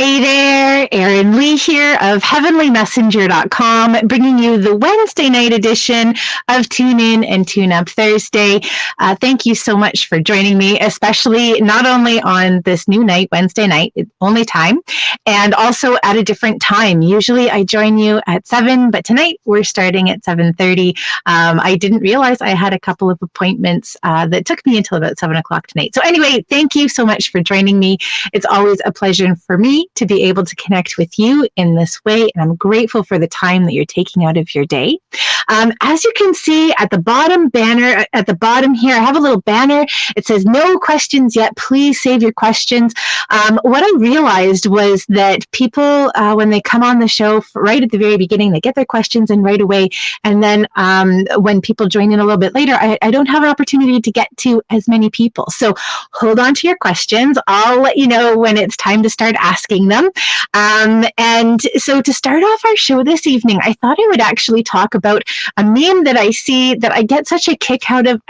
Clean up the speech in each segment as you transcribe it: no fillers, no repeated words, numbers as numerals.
Hey there, Erin Lee here of heavenlymessenger.com, bringing you the Wednesday night edition of Tune In and Tune Up Thursday. Thank you so much for joining me, especially not only on this new night, Wednesday night, only time, and also at a different time. Usually I join you at 7, but tonight we're starting at 7:30. I didn't realize I had a couple of appointments that took me until about 7 o'clock tonight. So anyway, thank you so much for joining me. It's always a pleasure for me to be able to connect with you in this way, and I'm grateful for the time that you're taking out of your day. As you can see at the bottom banner, at the bottom here, I have a little banner. It says, no questions yet, please save your questions. What I realized was that people, when they come on the show right at the very beginning, they get their questions in right away. And then when people join in a little bit later, I don't have an opportunity to get to as many people. So hold on to your questions. I'll let you know when it's time to start asking them. And so to start off our show this evening, I thought I would actually talk about a meme that I see that I get such a kick out of.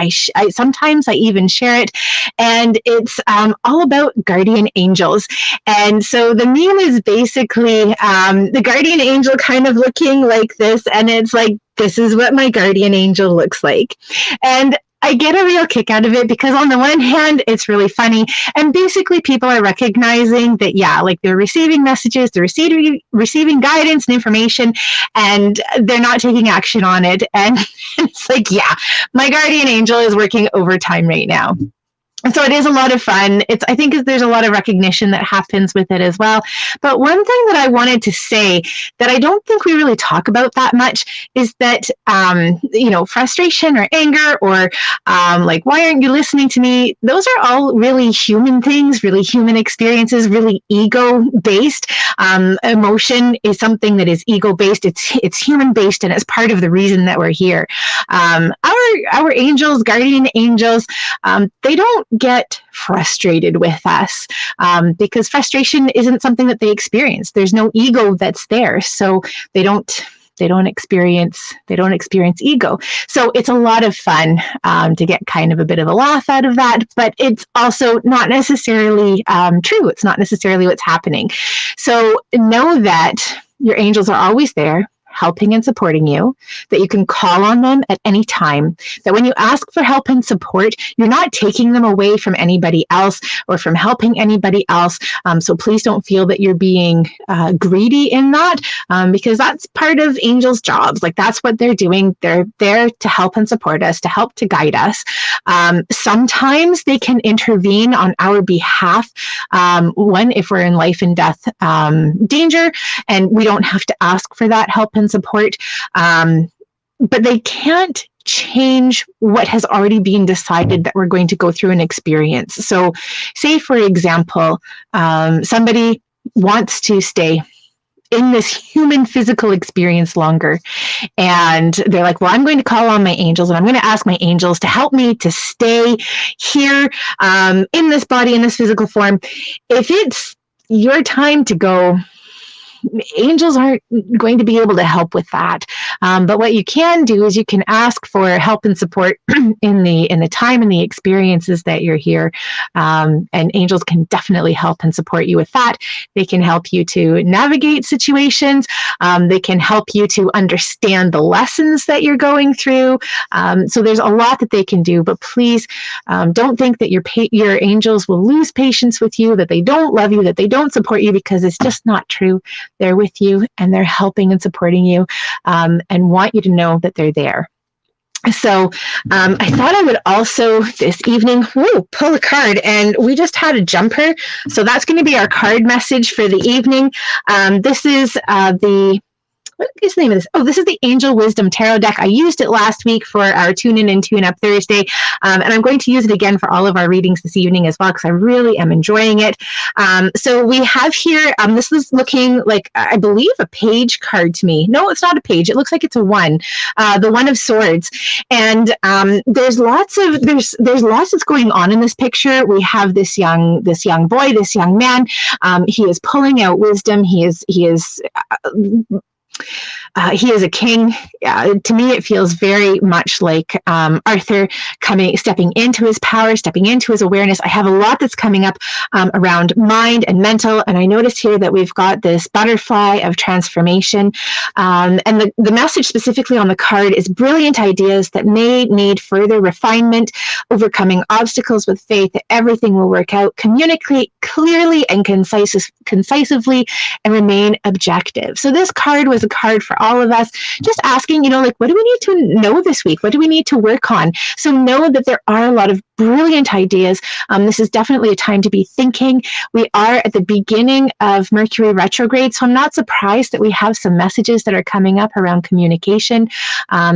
Sometimes I even share it, and it's all about guardian angels. And so the meme is basically the guardian angel kind of looking like this, and it's like, this is what my guardian angel looks like. And I get a real kick out of it because on the one hand, it's really funny. And basically people are recognizing that, yeah, like they're receiving messages, they're receiving guidance and information, and they're not taking action on it. And it's like, yeah, my guardian angel is working overtime right now. And so it is a lot of fun. I think there's a lot of recognition that happens with it as well. But one thing that I wanted to say that I don't think we really talk about that much is that, frustration or anger or like, why aren't you listening to me? Those are all really human things, really human experiences, really ego-based. Emotion is something that is ego-based. It's human-based, and it's part of the reason that we're here. Our angels, guardian angels, they don't get frustrated with us because frustration isn't something that they experience. There's no ego that's there, so they don't experience ego. So it's a lot of fun to get kind of a bit of a laugh out of that, but it's also not necessarily true. It's not necessarily what's happening. So know that your angels are always there, helping and supporting you, that you can call on them at any time, that when you ask for help and support, you're not taking them away from anybody else or from helping anybody else. So please don't feel that you're being greedy in that, because that's part of angels' jobs. Like, that's what they're doing. They're there to help and support us, to help to guide us. Sometimes they can intervene on our behalf, if we're in life and death danger, and we don't have to ask for that help and support, but they can't change what has already been decided that we're going to go through an experience. So say, for example, somebody wants to stay in this human physical experience longer, and they're like, well, I'm going to call on my angels, and I'm going to ask my angels to help me to stay here in this body, in this physical form. If it's your time to go, angels aren't going to be able to help with that. But what you can do is you can ask for help and support in the time and the experiences that you're here. And angels can definitely help and support you with that. They can help you to navigate situations. They can help you to understand the lessons that you're going through. So there's a lot that they can do, but please don't think that your angels will lose patience with you, that they don't love you, that they don't support you, because it's just not true. They're with you, and they're helping and supporting you, and want you to know that they're there. So I thought I would also this evening pull a card, and we just had a jumper. So that's going to be our card message for the evening. This is what is the name of this? Oh, this is the Angel Wisdom Tarot deck. I used it last week for our Tune In and Tune Up Thursday, and I'm going to use it again for all of our readings this evening as well, because I really am enjoying it. So we have here, this is looking like, I believe, a page card to me. No, it's not a page. It looks like it's a one, the One of Swords. And there's lots that's going on in this picture. We have this young boy, this young man. He is pulling out wisdom. He is he is a king. To me, it feels very much like Arthur stepping into his power, stepping into his awareness. I have a lot that's coming up around mind and mental, and I notice here that we've got this butterfly of transformation, and the message specifically on the card is brilliant ideas that may need further refinement, overcoming obstacles with faith that everything will work out. Communicate clearly and concisely, and remain objective. So this card was a card for all of us, just asking, like, what do we need to know this week? What do we need to work on? So know that there are a lot of brilliant ideas. This is definitely a time to be thinking. We are at the beginning of Mercury retrograde, so I'm not surprised that we have some messages that are coming up around communication,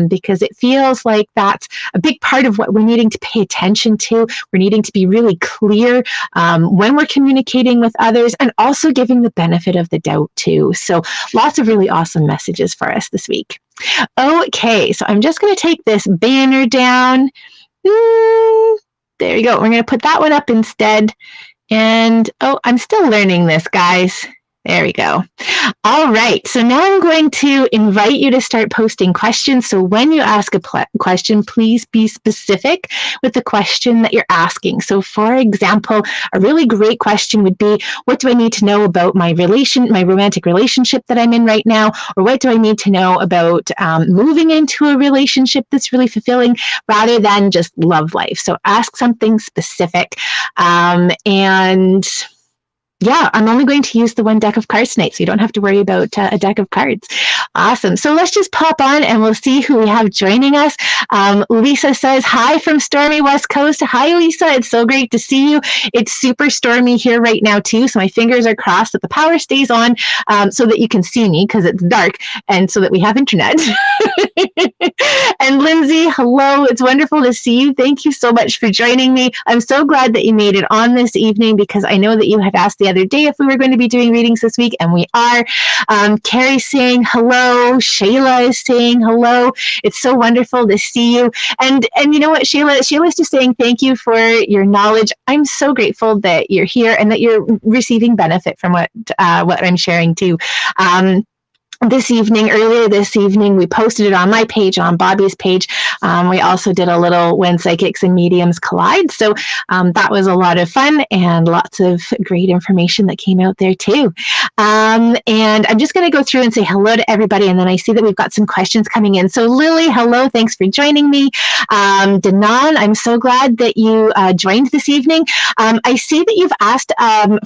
because it feels like that's a big part of what we're needing to pay attention to. We're needing to be really clear when we're communicating with others, and also giving the benefit of the doubt too. So lots of really awesome messages for us this week. Okay, so I'm just going to take this banner down. There you go. We're going to put that one up instead. And, I'm still learning this, guys. There we go. All right. So now I'm going to invite you to start posting questions. So when you ask a question, please be specific with the question that you're asking. So for example, a really great question would be, what do I need to know about my romantic relationship that I'm in right now? Or what do I need to know about moving into a relationship that's really fulfilling, rather than just love life? So ask something specific. Yeah, I'm only going to use the one deck of cards tonight, so you don't have to worry about a deck of cards. Awesome. So let's just pop on and we'll see who we have joining us. Lisa says, hi from stormy West Coast. Hi, Lisa. It's so great to see you. It's super stormy here right now, too, so my fingers are crossed that the power stays on so that you can see me, because it's dark, and so that we have internet. And Lindsay, hello. It's wonderful to see you. Thank you so much for joining me. I'm so glad that you made it on this evening, because I know that you had asked the other day if we were going to be doing readings this week, and we are. Carrie's saying hello. Shayla is saying hello. It's so wonderful to see you. And you know what, Shayla's just saying thank you for your knowledge. I'm so grateful that you're here and that you're receiving benefit from what I'm sharing too. Earlier this evening, we posted it on my page, on Bobby's page. We also did a little When Psychics and Mediums Collide. So that was a lot of fun, and lots of great information that came out there too. And I'm just going to go through and say hello to everybody. And then I see that we've got some questions coming in. So Lily, hello. Thanks for joining me. Danan, I'm so glad that you joined this evening. I see that you've asked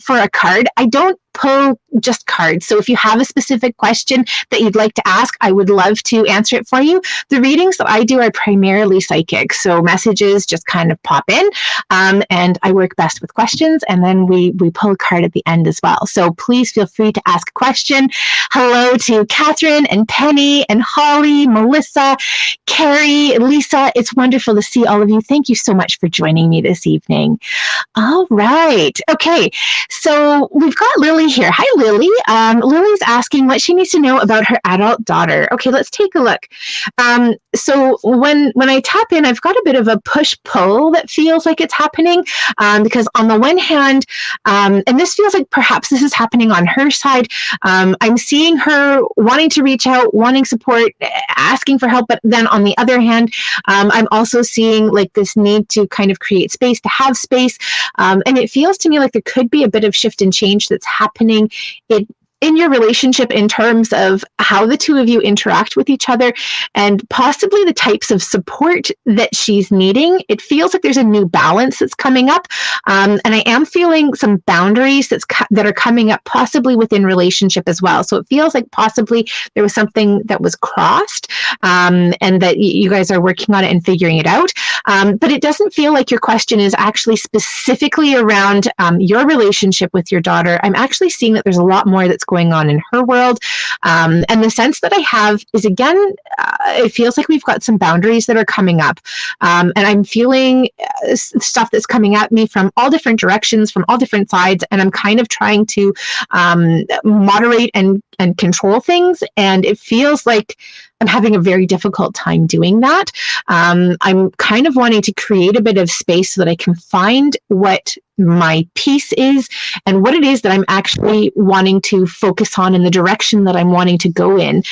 for a card. I don't pull just cards. So if you have a specific question that you'd like to ask, I would love to answer it for you. The readings that I do are primarily psychic. So messages just kind of pop in, and I work best with questions, and then we pull a card at the end as well. So please feel free to ask a question. Hello to Catherine and Penny and Holly, Melissa, Carrie, Lisa. It's wonderful to see all of you. Thank you so much for joining me this evening. All right. Okay. So we've got Lily here. Hi, Lily. Lily's asking what she needs to know about her adult daughter. Okay, let's take a look. So when I tap in, I've got a bit of a push-pull that feels like it's happening, because on the one hand, and this feels like perhaps this is happening on her side, I'm seeing her wanting to reach out, wanting support, asking for help, but then on the other hand, I'm also seeing like this need to kind of create space, to have space, and it feels to me like there could be a bit of shift and change that's happening in your relationship in terms of how the two of you interact with each other, and possibly the types of support that she's needing. It feels like there's a new balance that's coming up, and I am feeling some boundaries that are coming up, possibly within relationship as well. So it feels like possibly there was something that was crossed, and that you guys are working on it and figuring it out. But it doesn't feel like your question is actually specifically around your relationship with your daughter. I'm actually seeing that there's a lot more that's going on in her world. And the sense that I have is, again, it feels like we've got some boundaries that are coming up. And I'm feeling stuff that's coming at me from all different directions, from all different sides. And I'm kind of trying to moderate and and control things. And it feels like I'm having a very difficult time doing that. I'm kind of wanting to create a bit of space so that I can find what my piece is and what it is that I'm actually wanting to focus on in the direction that I'm wanting to go in.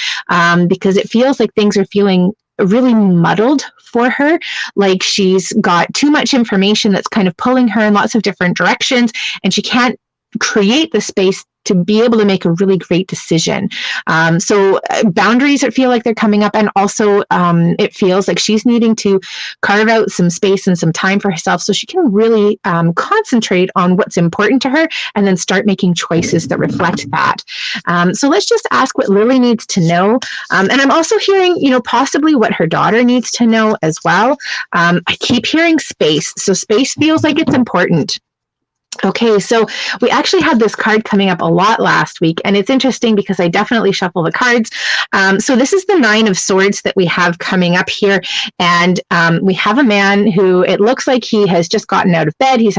Because it feels like things are feeling really muddled for her, like she's got too much information that's kind of pulling her in lots of different directions, and she can't create the space to be able to make a really great decision. So boundaries that feel like they're coming up, and also it feels like she's needing to carve out some space and some time for herself so she can really concentrate on what's important to her and then start making choices that reflect that. So let's just ask what Lily needs to know. And I'm also hearing, possibly what her daughter needs to know as well. I keep hearing space. So space feels like it's important. Okay, so we actually had this card coming up a lot last week, and it's interesting because I definitely shuffle the cards. So this is the 9 of Swords that we have coming up here, and we have a man who it looks like he has just gotten out of bed. He's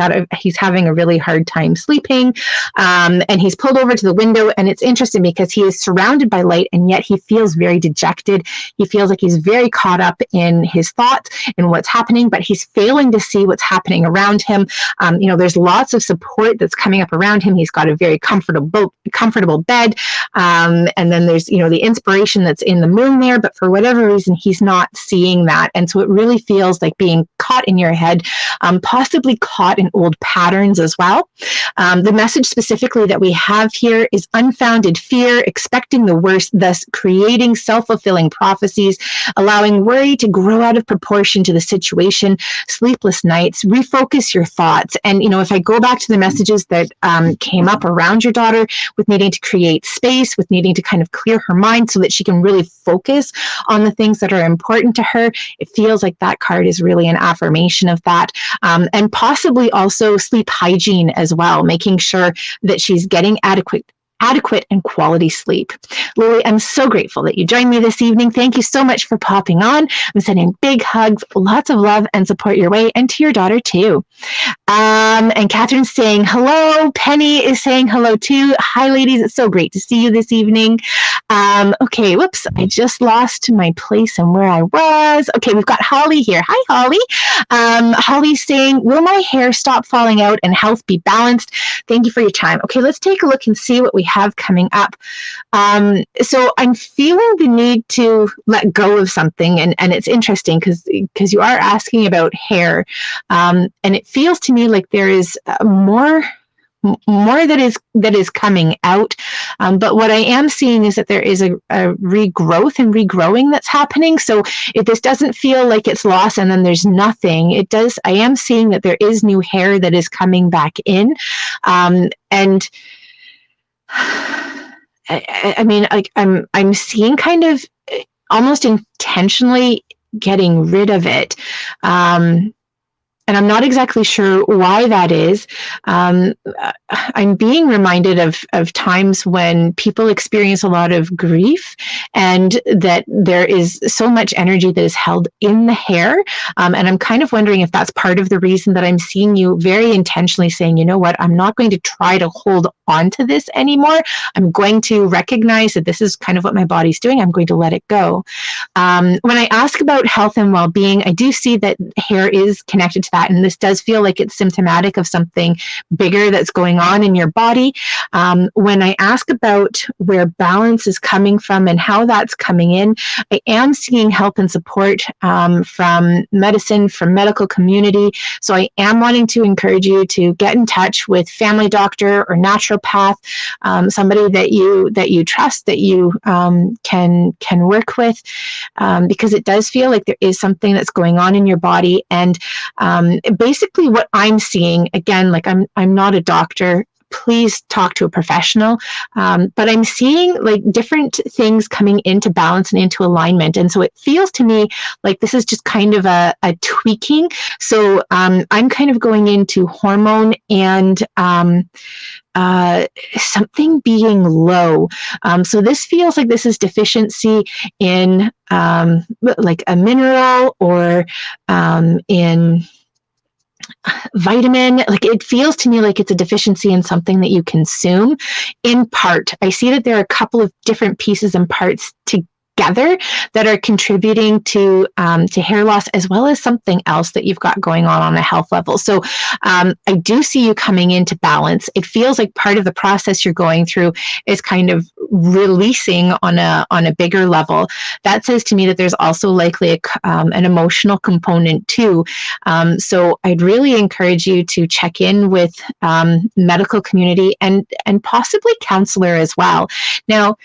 having a really hard time sleeping, and he's pulled over to the window, and it's interesting because he is surrounded by light, and yet he feels very dejected. He feels like he's very caught up in his thoughts and what's happening, but he's failing to see what's happening around him. There's lots of support that's coming up around him. He's got a very comfortable bed. And then there's, the inspiration that's in the moon there, but for whatever reason, he's not seeing that. And so it really feels like being caught in your head, possibly caught in old patterns as well. The message specifically that we have here is unfounded fear, expecting the worst, thus creating self-fulfilling prophecies, allowing worry to grow out of proportion to the situation, sleepless nights, refocus your thoughts. And, if I go back to the messages that came up around your daughter with needing to create space, with needing to kind of clear her mind so that she can really focus on the things that are important to her, it feels like that card is really an affirmation of that. And possibly also sleep hygiene as well, making sure that she's getting adequate and quality sleep. Lily, I'm so grateful that you joined me this evening. Thank you so much for popping on. I'm sending big hugs, lots of love and support your way, and to your daughter too. And Catherine's saying hello. Penny is saying hello too. Hi, ladies. It's so great to see you this evening. Okay, whoops. I just lost my place and where I was. Okay, we've got Holly here. Hi, Holly. Holly's saying, will my hair stop falling out and health be balanced? Thank you for your time. Okay, let's take a look and see what we have coming up. So I'm feeling the need to let go of something, and it's interesting because you are asking about hair, and it feels to me like there is more that is coming out, but what I am seeing is that there is a regrowth and regrowing that's happening. So if this doesn't feel like it's lost and then there's nothing, it does. I am seeing that there is new hair that is coming back in, and I mean, like I'm seeing kind of almost intentionally getting rid of it. And I'm not exactly sure why that is. I'm being reminded of times when people experience a lot of grief, and that there is so much energy that is held in the hair. And I'm kind of wondering if that's part of the reason that I'm seeing you very intentionally saying, you know what, I'm not going to try to hold on to this anymore. I'm going to recognize that this is kind of what my body's doing. I'm going to let it go. When I ask about health and well-being, I do see that hair is connected to that. And this does feel like it's symptomatic of something bigger that's going on in your body. When I ask about where balance is coming from and how that's coming in, I am seeing help and support from medicine, from medical community. So I am wanting to encourage you to get in touch with family doctor or naturopath, somebody that you trust, that you can work with, because it does feel like there is something that's going on in your body. And basically what I'm seeing, again, like I'm not a doctor, please talk to a professional, but I'm seeing like different things coming into balance and into alignment. And so it feels to me like this is just kind of a tweaking. So I'm kind of going into hormone and something being low. So this feels like this is deficiency in like a mineral, or in vitamin. Like, it feels to me like it's a deficiency in something that you consume. In part, I see that there are a couple of different pieces and parts together that are contributing to hair loss, as well as something else that you've got going on a health level. So I do see you coming into balance. It feels like part of the process you're going through is kind of releasing on a bigger level. That says to me that there's also likely an emotional component too. So I'd really encourage you to check in with medical community and possibly counselor as well. Now,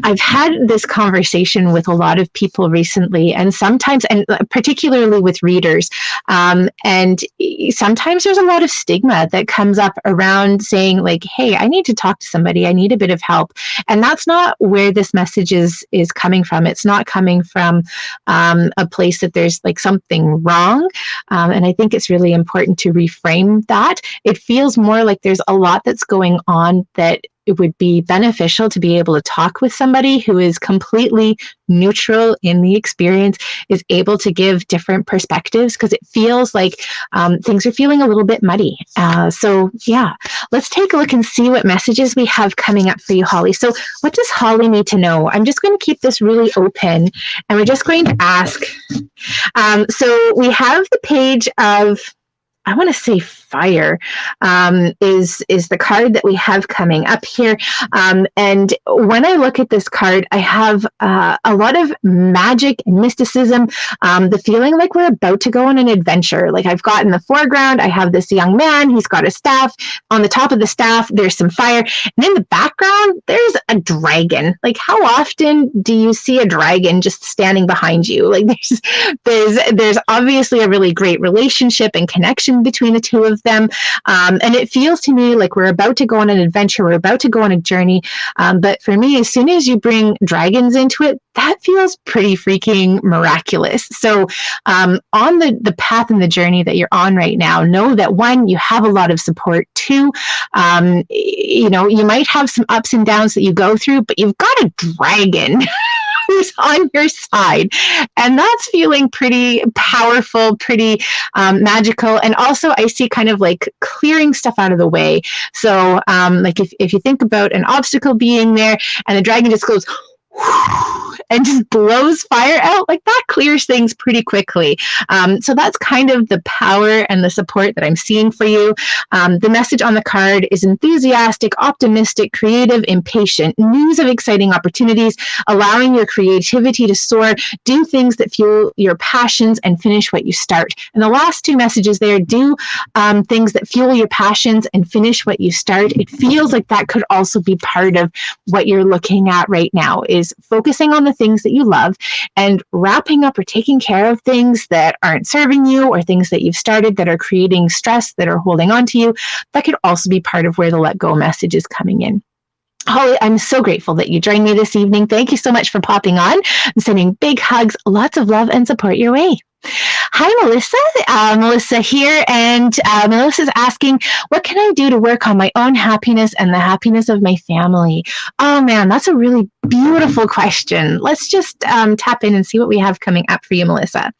I've had this conversation with a lot of people recently, and sometimes, and particularly with readers, and sometimes there's a lot of stigma that comes up around saying, like, hey, I need to talk to somebody, I need a bit of help. And that's not where this message is coming from. It's not coming from a place that there's like something wrong. And I think it's really important to reframe that. It feels more like there's a lot that's going on that it would be beneficial to be able to talk with somebody who is completely neutral in the experience, is able to give different perspectives, because it feels like things are feeling a little bit muddy. So yeah, let's take a look and see what messages we have coming up for you, Holly. So what does Holly need to know? I'm just going to keep this really open, and we're just going to ask. So we have the page of, I want to say fire, is the card that we have coming up here. And when I look at this card, I have a lot of magic and mysticism, the feeling like we're about to go on an adventure. Like, I've got in the foreground, I have this young man, he's got a staff. On the top of the staff, there's some fire. And in the background, there's a dragon. Like, how often do you see a dragon just standing behind you? Like, there's obviously a really great relationship and connection between the two of them. And it feels to me like we're about to go on an adventure. We're about to go on a journey. But for me, as soon as you bring dragons into it, that feels pretty freaking miraculous. So on the path and the journey that you're on right now, know that, one, you have a lot of support. Two, you might have some ups and downs that you go through, but you've got a dragon who's on your side. And that's feeling pretty powerful, pretty magical. And also, I see kind of like clearing stuff out of the way. So like if you think about an obstacle being there and the dragon just goes and just blows fire out, like, that clears things pretty quickly. So that's kind of the power and the support that I'm seeing for you. The message on the card is enthusiastic, optimistic, creative, impatient, news of exciting opportunities, allowing your creativity to soar, do things that fuel your passions, and finish what you start. And the last two messages there, do things that fuel your passions and finish what you start. It feels like that could also be part of what you're looking at right now, is focusing on the things that you love and wrapping up or taking care of things that aren't serving you, or things that you've started that are creating stress, that are holding on to you. That could also be part of where the let go message is coming in. Holly, I'm so grateful that you joined me this evening. Thank you so much for popping on. I'm sending big hugs, lots of love and support your way. Hi, Melissa. Melissa here, and Melissa's asking, what can I do to work on my own happiness and the happiness of my family? Oh man, that's a really beautiful question. Let's just tap in and see what we have coming up for you, Melissa.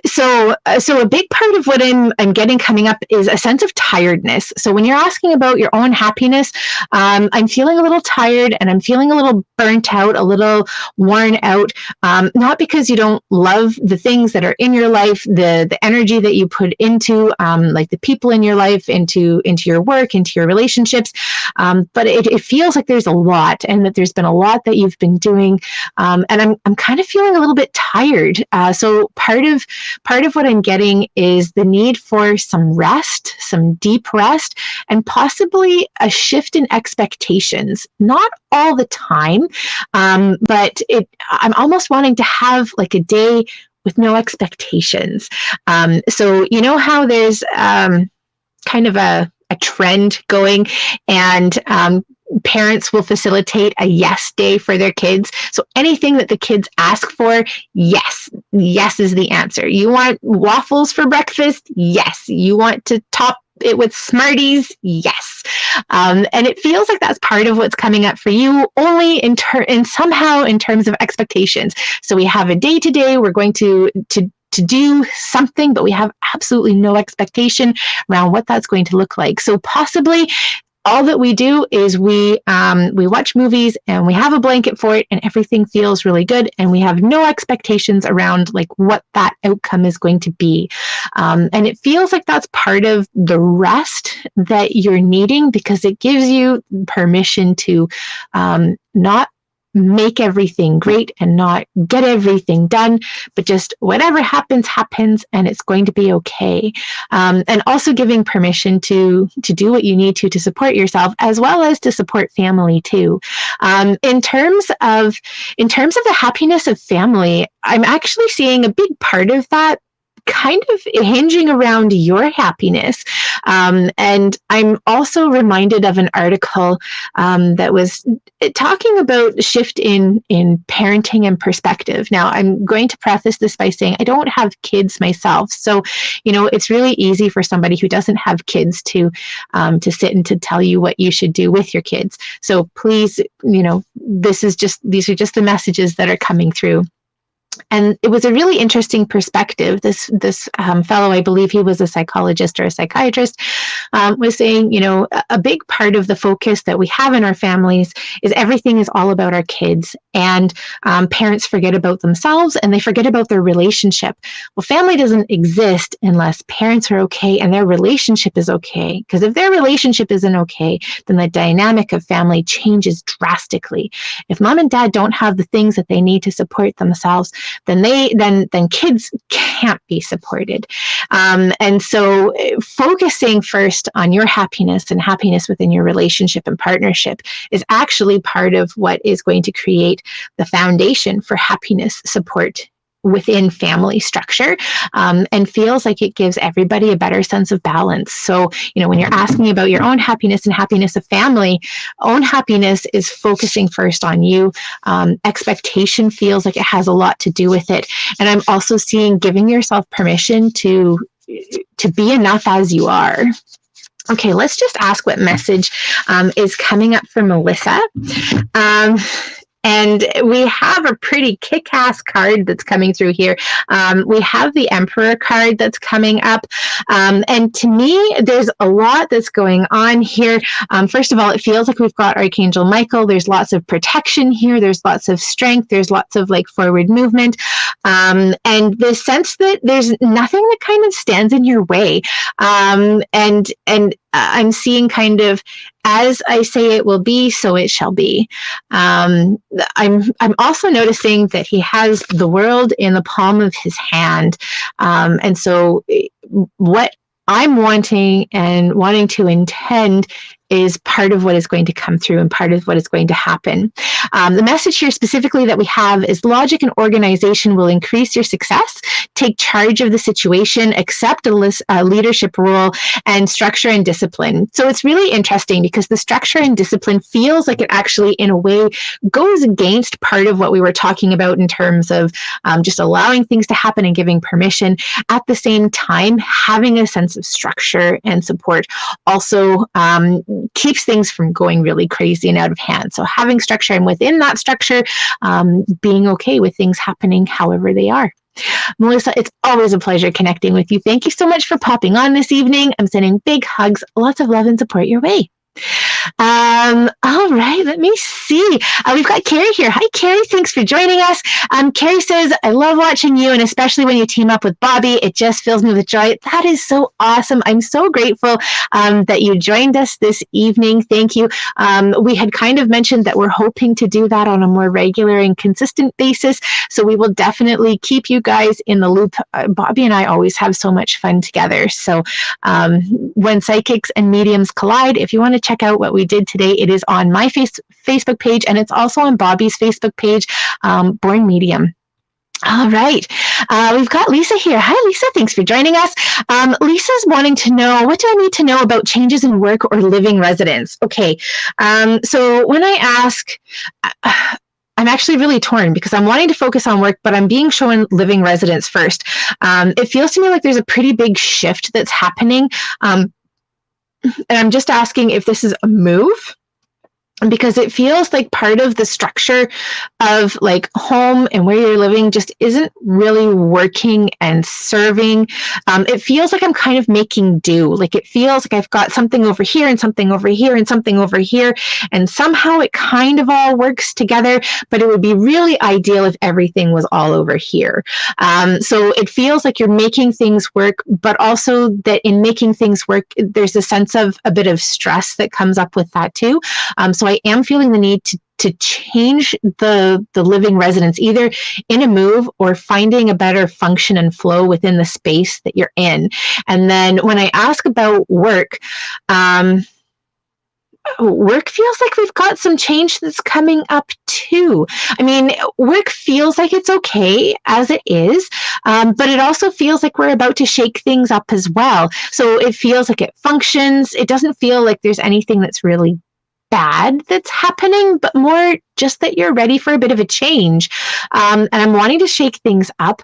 So a big part of what I'm getting coming up is a sense of tiredness. So when you're asking about your own happiness, I'm feeling a little tired, and I'm feeling a little burnt out, a little worn out, not because you don't love the things that are in your life, the energy that you put into, like the people in your life, into your work, into your relationships, but it feels like there's a lot, and that there's been a lot that you've been doing, and I'm kind of feeling a little bit tired. So part of what I'm getting is the need for some rest, some deep rest, and possibly a shift in expectations. Not all the time, but I'm almost wanting to have like a day with no expectations. So you know how there's kind of a trend going, and parents will facilitate a yes day for their kids. So anything that the kids ask for, yes is the answer. You want waffles for breakfast? Yes. You want to top it with Smarties? Yes. And it feels like that's part of what's coming up for you, only somehow in terms of expectations. So we have a day today. We're going to to do something, but we have absolutely no expectation around what that's going to look like. So possibly all that we do is we watch movies and we have a blanket for it and everything feels really good and we have no expectations around like what that outcome is going to be. And it feels like that's part of the rest that you're needing, because it gives you permission to not make everything great and not get everything done, but just whatever happens, happens, and it's going to be okay. And also giving permission to do what you need to support yourself, as well as to support family too. In terms of the happiness of family, I'm actually seeing a big part of that kind of hinging around your happiness. And I'm also reminded of an article that was talking about shift in parenting and perspective. Now, I'm going to preface this by saying I don't have kids myself. So, it's really easy for somebody who doesn't have kids to sit and to tell you what you should do with your kids. So please, these are just the messages that are coming through. And it was a really interesting perspective. This fellow, I believe he was a psychologist or a psychiatrist, was saying, a big part of the focus that we have in our families is everything is all about our kids. And parents forget about themselves and they forget about their relationship. Well, family doesn't exist unless parents are okay and their relationship is okay. Because if their relationship isn't okay, then the dynamic of family changes drastically. If mom and dad don't have the things that they need to support themselves, then kids can't be supported. And so focusing first on your happiness and happiness within your relationship and partnership is actually part of what is going to create the foundation for happiness support within family structure, and feels like it gives everybody a better sense of balance. So, when you're asking about your own happiness and happiness of family, own happiness is focusing first on you. Expectation feels like it has a lot to do with it. And I'm also seeing giving yourself permission to be enough as you are. Okay, let's just ask what message is coming up for Melissa. And we have a pretty kick-ass card that's coming through here. We have the Emperor card that's coming up. And to me, there's a lot that's going on here. First of all, it feels like we've got Archangel Michael. There's lots of protection here. There's lots of strength. There's lots of forward movement. And the sense that there's nothing that kind of stands in your way. And I'm seeing kind of, as I say it will be, so it shall be. I'm also noticing that he has the world in the palm of his hand. And so what I'm wanting to intend is part of what is going to come through and part of what is going to happen. The message here specifically that we have is logic and organization will increase your success. Take charge of the situation, accept a leadership role, and structure and discipline. So it's really interesting because the structure and discipline feels like it actually, in a way, goes against part of what we were talking about in terms of just allowing things to happen and giving permission. At the same time, having a sense of structure and support also keeps things from going really crazy and out of hand. So having structure, and within that structure, being okay with things happening however they are. Melissa, it's always a pleasure connecting with you. Thank you so much for popping on this evening. I'm sending big hugs, lots of love and support your way. All right, let me see. We've got Carrie here. Hi, Carrie. Thanks for joining us. Carrie says, I love watching you, and especially when you team up with Bobby, it just fills me with joy. That is so awesome. I'm so grateful that you joined us this evening. Thank you. We had kind of mentioned that we're hoping to do that on a more regular and consistent basis, so we will definitely keep you guys in the loop. Bobby and I always have so much fun together. So when psychics and mediums collide, if you want to check out what we did today, it is on my Facebook page, and it's also on Bobby's Facebook page, Born Medium. All right. We've got Lisa here. Hi, Lisa. Thanks for joining us. Lisa's wanting to know, what do I need to know about changes in work or living residence? Okay. So when I ask, I'm actually really torn because I'm wanting to focus on work, but I'm being shown living residence first. It feels to me like there's a pretty big shift that's happening. And I'm just asking if this is a move because it feels like part of the structure of like home and where you're living just isn't really working and serving. It feels like I'm kind of making do. Like it feels like I've got something over here and something over here and something over here, and somehow it kind of all works together, but it would be really ideal if everything was all over here. So it feels like you're making things work, but also that in making things work, there's a sense of a bit of stress that comes up with that too. So I am feeling the need to change the living residence, either in a move or finding a better function and flow within the space that you're in. And then when I ask about work, work feels like we've got some change that's coming up too. I mean, work feels like it's okay as it is, but it also feels like we're about to shake things up as well. So it feels like it functions. It doesn't feel like there's anything that's really bad that's happening, but more just that you're ready for a bit of a change. And I'm wanting to shake things up.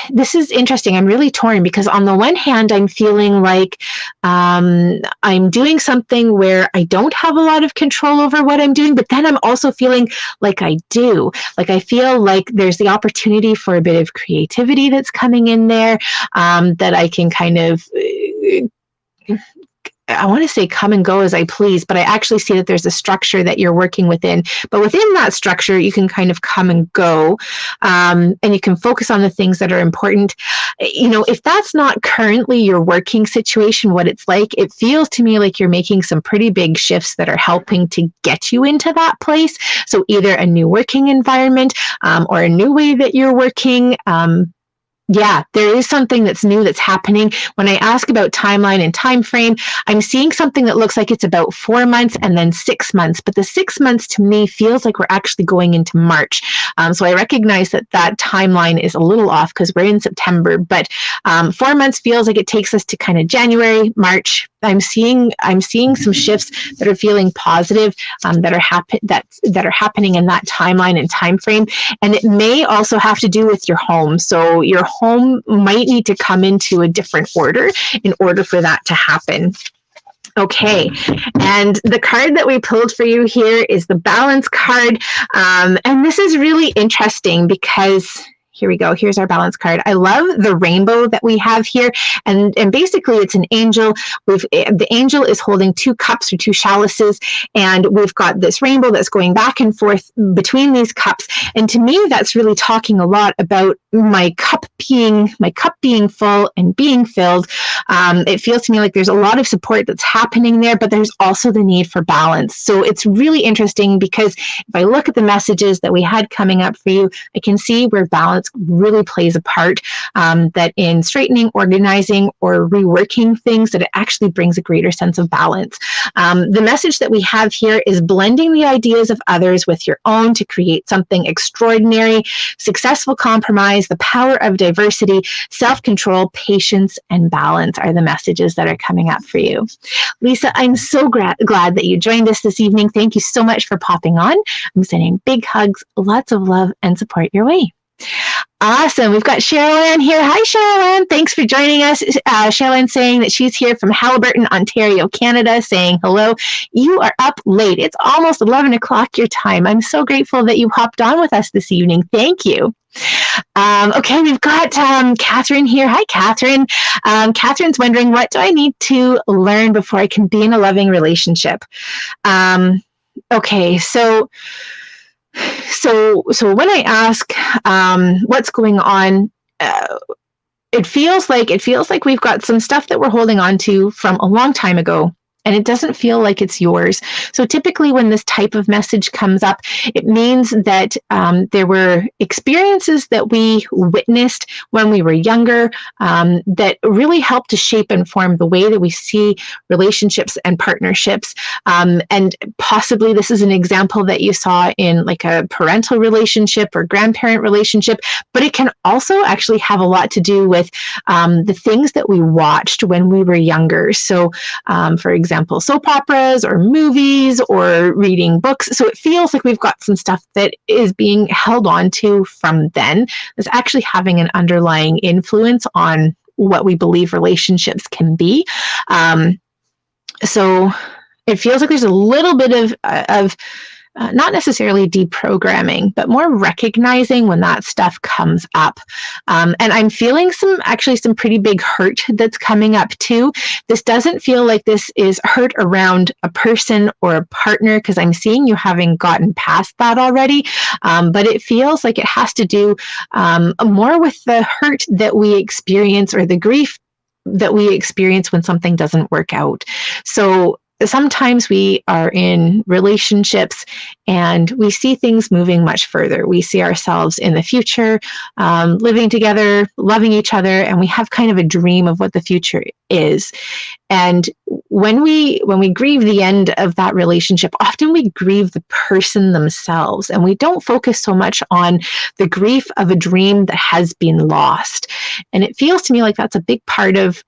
This is interesting. I'm really torn because on the one hand, I'm feeling like I'm doing something where I don't have a lot of control over what I'm doing, but then I'm also feeling like I do. Like I feel like there's the opportunity for a bit of creativity that's coming in there, that I can kind of I want to say come and go as I please, but I actually see that there's a structure that you're working within. But within that structure, you can kind of come and go, and you can focus on the things that are important. You know, if that's not currently your working situation, what it's like, it feels to me like you're making some pretty big shifts that are helping to get you into that place. So either a new working environment, or a new way that you're working. Yeah, there is something that's new that's happening. When I ask about timeline and time frame, I'm seeing something that looks like it's about 4 months and then 6 months. But the 6 months to me feels like we're actually going into March. So I recognize that that timeline is a little off because we're in September. But 4 months feels like it takes us to kind of January, March. I'm seeing some shifts that are feeling positive, that are happening in that timeline and time frame. And it may also have to do with your home. So your home might need to come into a different order in order for that to happen. Okay, and the card that we pulled for you here is the balance card. And this is really interesting because here we go. Here's our balance card. I love the rainbow that we have here. And basically it's an angel. The angel is holding 2 cups or 2 chalices. And we've got this rainbow that's going back and forth between these cups. And to me, that's really talking a lot about my cup being full and being filled. It feels to me like there's a lot of support that's happening there, but there's also the need for balance. So it's really interesting because if I look at the messages that we had coming up for you, I can see where balance really plays a part, that in straightening, organizing, or reworking things, that it actually brings a greater sense of balance. The message that we have here is blending the ideas of others with your own to create something extraordinary, successful compromise, the power of diversity, self-control, patience, and balance are the messages that are coming up for you. Lisa, I'm so glad that you joined us this evening. Thank you so much for popping on. I'm sending big hugs, lots of love and support your way. Awesome. We've got Cheryl Ann here. Hi, Cheryl Ann. Thanks for joining us. Cheryl Ann saying that she's here from Haliburton, Ontario, Canada, saying hello. You are up late. It's almost 11 o'clock your time. I'm so grateful that you hopped on with us this evening. Thank you. Okay, we've got Catherine here. Hi, Catherine. Catherine's wondering, what do I need to learn before I can be in a loving relationship? Okay, so when I ask what's going on, it feels like we've got some stuff that we're holding on to from a long time ago, and it doesn't feel like it's yours. So typically when this type of message comes up, it means that there were experiences that we witnessed when we were younger, that really helped to shape and form the way that we see relationships and partnerships. And possibly this is an example that you saw in like a parental relationship or grandparent relationship, but it can also actually have a lot to do with the things that we watched when we were younger. So for example, soap operas or movies or reading books. So it feels like we've got some stuff that is being held on to from then that's actually having an underlying influence on what we believe relationships can be. So it feels like there's a little bit of not necessarily deprogramming, but more recognizing when that stuff comes up. And I'm feeling some pretty big hurt that's coming up too. This doesn't feel like this is hurt around a person or a partner, because I'm seeing you having gotten past that already. But it feels like it has to do more with the hurt that we experience, or the grief that we experience when something doesn't work out. So sometimes we are in relationships and we see things moving much further. We see ourselves in the future, living together, loving each other, and we have kind of a dream of what the future is. And when we grieve the end of that relationship, often we grieve the person themselves, and we don't focus so much on the grief of a dream that has been lost. And it feels to me like that's a big part of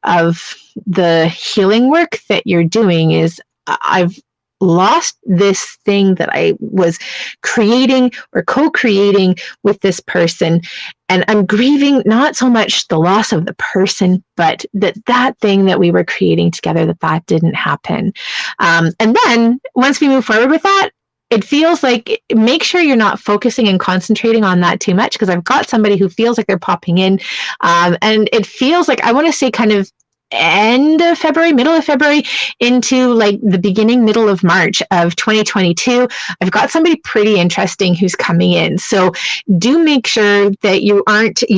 the healing work that you're doing. Is I've lost this thing that I was creating or co-creating with this person, and I'm grieving not so much the loss of the person, but that thing that we were creating together, that didn't happen. And then once we move forward with that, it feels like, make sure you're not focusing and concentrating on that too much, because I've got somebody who feels like they're popping in, and it feels like, I want to say kind of end of February, middle of February, into like the beginning, middle of March of 2022. I've got somebody pretty interesting who's coming in. So do make sure that you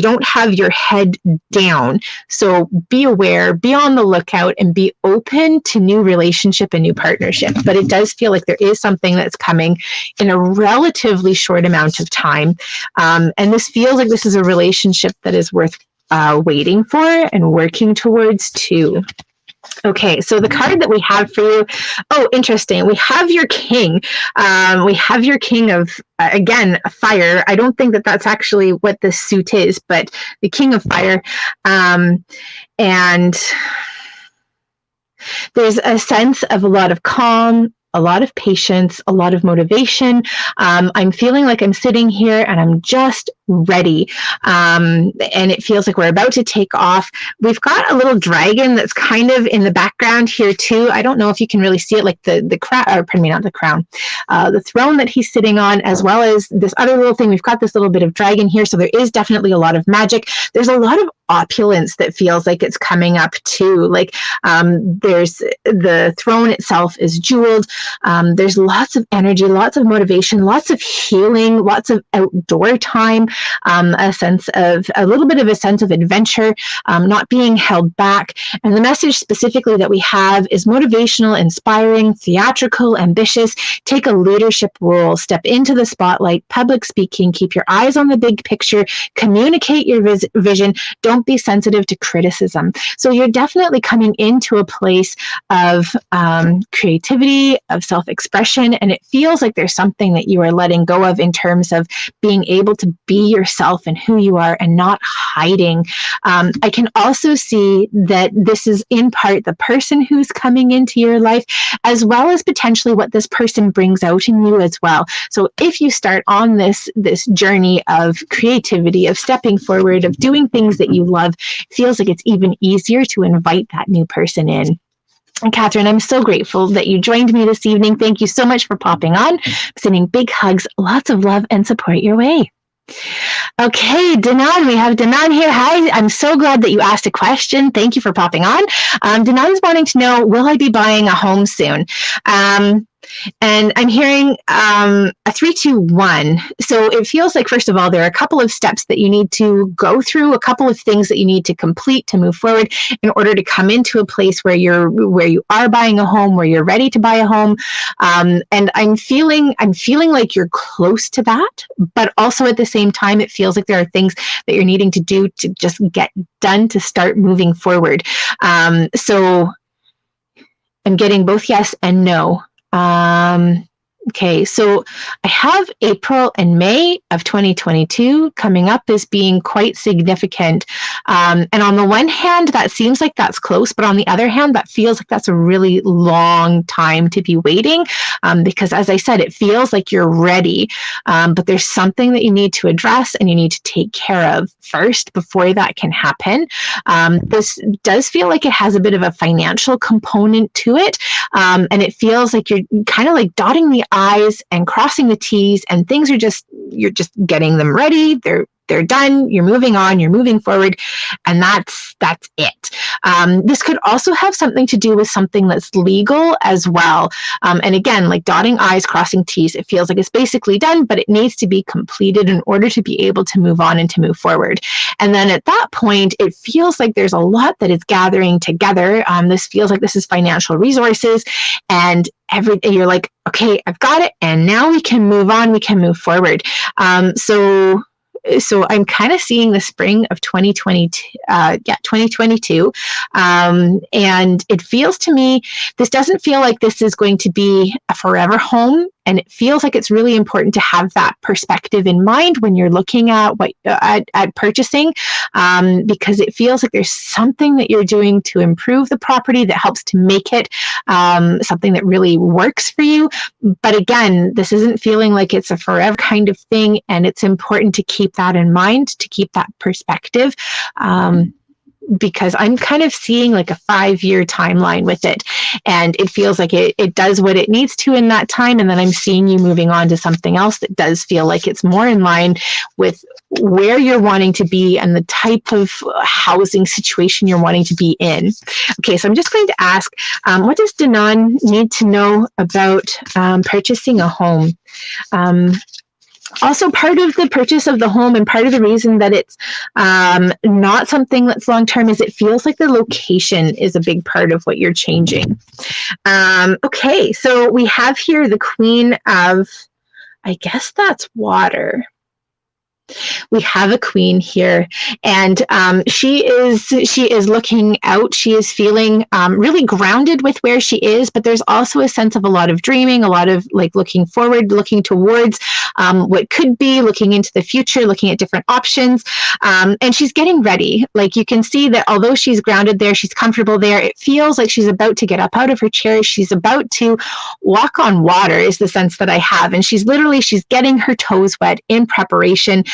don't have your head down. So be aware, be on the lookout, and be open to new relationship and new partnership. But it does feel like there is something that's coming in a relatively short amount of time. And this feels like this is a relationship that is worth waiting for and working towards too. Okay, so the card that we have for you, interesting. We have your king. We have your king of, again, fire. I don't think that that's actually what this suit is, but the king of fire. And there's a sense of a lot of calm, a lot of patience, a lot of motivation. I'm feeling like I'm sitting here and I'm just ready. And it feels like we're about to take off. We've got a little dragon that's kind of in the background here too. I don't know if you can really see it, like the crown, or pardon me, not the crown, the throne that he's sitting on, as well as this other little thing. We've got this little bit of dragon here. So there is definitely a lot of magic. There's a lot of opulence that feels like it's coming up too. Like there's the throne itself is jeweled. There's lots of energy, lots of motivation, lots of healing, lots of outdoor time, a little bit of a sense of adventure, not being held back. And the message specifically that we have is motivational, inspiring, theatrical, ambitious. Take a leadership role, step into the spotlight, public speaking, keep your eyes on the big picture, communicate your vision. Don't be sensitive to criticism. So you're definitely coming into a place of creativity, of self-expression, and it feels like there's something that you are letting go of in terms of being able to be yourself and who you are and not hiding. I can also see that this is in part the person who's coming into your life, as well as potentially what this person brings out in you as well. So if you start on this journey of creativity, of stepping forward, of doing things that you love, it feels like it's even easier to invite that new person in. And Catherine, I'm so grateful that you joined me this evening. Thank you so much for popping on. I'm sending big hugs, lots of love and support your way. Okay, Danan, we have Danan here. Hi, I'm so glad that you asked a question. Thank you for popping on. Danan's wanting to know, will I be buying a home soon? And I'm hearing a 3, 2, 1. So it feels like, first of all, there are a couple of steps that you need to go through, a couple of things that you need to complete to move forward in order to come into a place where you are buying a home, where you're ready to buy a home. And I'm feeling like you're close to that, but also at the same time, it feels like there are things that you're needing to do to just get done to start moving forward. So I'm getting both yes and no. Okay, so I have April and May of 2022 coming up as being quite significant. And on the one hand, that seems like that's close, but on the other hand, that feels like that's a really long time to be waiting, because as I said, it feels like you're ready, but there's something that you need to address and you need to take care of first before that can happen. This does feel like it has a bit of a financial component to it, and it feels like you're kind of like dotting the I's and crossing the T's, and things are you're just getting them ready. They're done. You're moving on. You're moving forward, and that's it. This could also have something to do with something that's legal as well. And again, like dotting I's, crossing T's, it feels like it's basically done, but it needs to be completed in order to be able to move on and to move forward. And then at that point, it feels like there's a lot that is gathering together. This feels like this is financial resources, and you're like, okay, I've got it, and now we can move on. We can move forward. So I'm kind of seeing the spring of 2022, 2022. And it feels to me, this doesn't feel like this is going to be a forever home. And it feels like it's really important to have that perspective in mind when you're looking at at purchasing, because it feels like there's something that you're doing to improve the property that helps to make it something that really works for you. But again, this isn't feeling like it's a forever kind of thing, and it's important to keep that in mind, to keep that perspective. Because I'm kind of seeing like a 5-year timeline with it, and it feels like it does what it needs to in that time. And then I'm seeing you moving on to something else that does feel like it's more in line with where you're wanting to be and the type of housing situation you're wanting to be in. Okay, so I'm just going to ask, what does Danon need to know about purchasing a home? Also, part of the purchase of the home and part of the reason that it's not something that's long-term is it feels like the location is a big part of what you're changing. Okay, so we have here the Queen of, I guess that's water. We have a queen here, and she is looking out. She is feeling really grounded with where she is, but there's also a sense of a lot of dreaming, a lot of like looking forward, looking towards what could be, looking into the future, looking at different options, and she's getting ready. Like you can see that although she's grounded there, she's comfortable there, it feels like she's about to get up out of her chair. She's about to walk on water is the sense that I have, and she's getting her toes wet in preparation.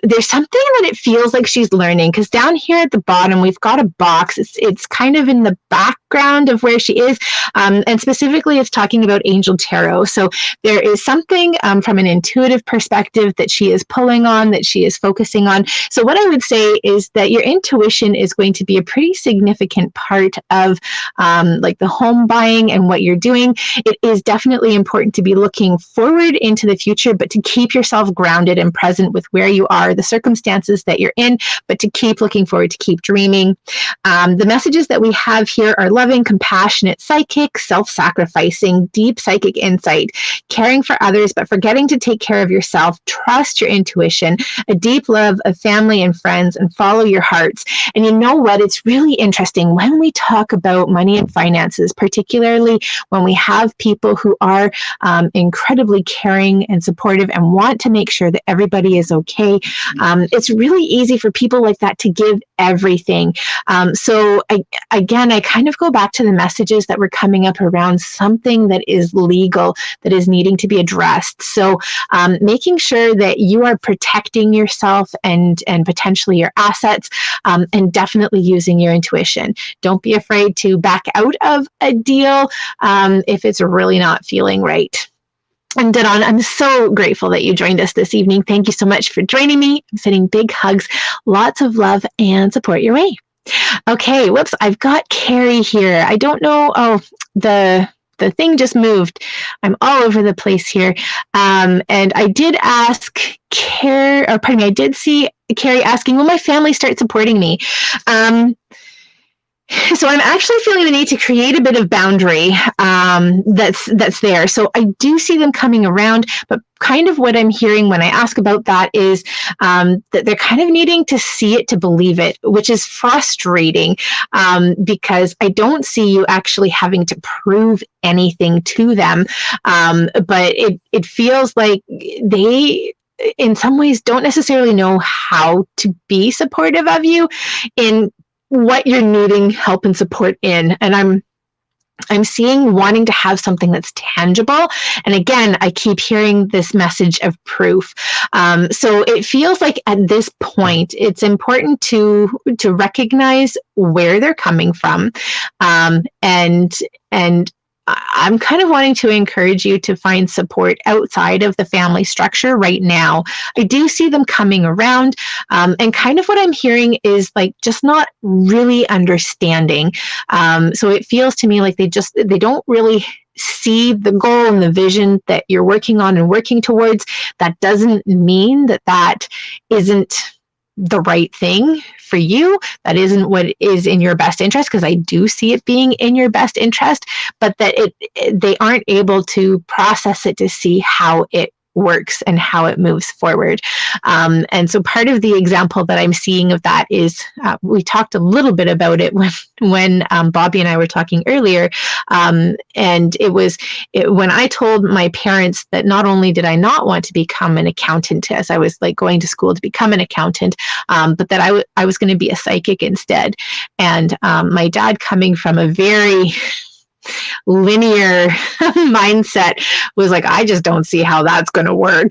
There's something that it feels like she's learning, because down here at the bottom, we've got a box. It's kind of in the background of where she is. And specifically, it's talking about Angel Tarot. So there is something from an intuitive perspective that she is pulling on, that she is focusing on. So what I would say is that your intuition is going to be a pretty significant part of like the home buying and what you're doing. It is definitely important to be looking forward into the future, but to keep yourself grounded and present with where you are, the circumstances that you're in, but to keep looking forward, to keep dreaming. The messages that we have here are loving, compassionate, psychic, self-sacrificing, deep psychic insight, caring for others, but forgetting to take care of yourself, trust your intuition, a deep love of family and friends, and follow your hearts. And you know what? It's really interesting when we talk about money and finances, particularly when we have people who are incredibly caring and supportive and want to make sure that everybody is okay. It's really easy for people like that to give everything. So I kind of go back to the messages that were coming up around something that is legal, that is needing to be addressed. So making sure that you are protecting yourself and potentially your assets, and definitely using your intuition. Don't be afraid to back out of a deal if it's really not feeling right. And Danon, I'm so grateful that you joined us this evening. Thank you so much for joining me. I'm sending big hugs, lots of love and support your way. Okay, whoops, I've got Carrie here. I don't know, the thing just moved. I'm all over the place here. And I did ask I did see Carrie asking, will my family start supporting me? So I'm actually feeling the need to create a bit of boundary that's there. So I do see them coming around, but kind of what I'm hearing when I ask about that is that they're kind of needing to see it to believe it, which is frustrating because I don't see you actually having to prove anything to them. But it feels like they, in some ways, don't necessarily know how to be supportive of you in what you're needing help and support in. And I'm seeing wanting to have something that's tangible. And again, I keep hearing this message of proof. So it feels like at this point, it's important to recognize where they're coming from, and I'm kind of wanting to encourage you to find support outside of the family structure right now. I do see them coming around, and kind of what I'm hearing is like just not really understanding. So it feels to me like they don't really see the goal and the vision that you're working on and working towards. That doesn't mean that isn't the right thing for you. That isn't what is in your best interest, because I do see it being in your best interest, but that they aren't able to process it to see how it works and how it moves forward. And so part of the example that I'm seeing of that is we talked a little bit about it when Bobby and I were talking earlier. And it was when I told my parents that not only did I not want to become an accountant, as I was like going to school to become an accountant, but that I was going to be a psychic instead. And my dad, coming from a very linear mindset, was like, I just don't see how that's going to work.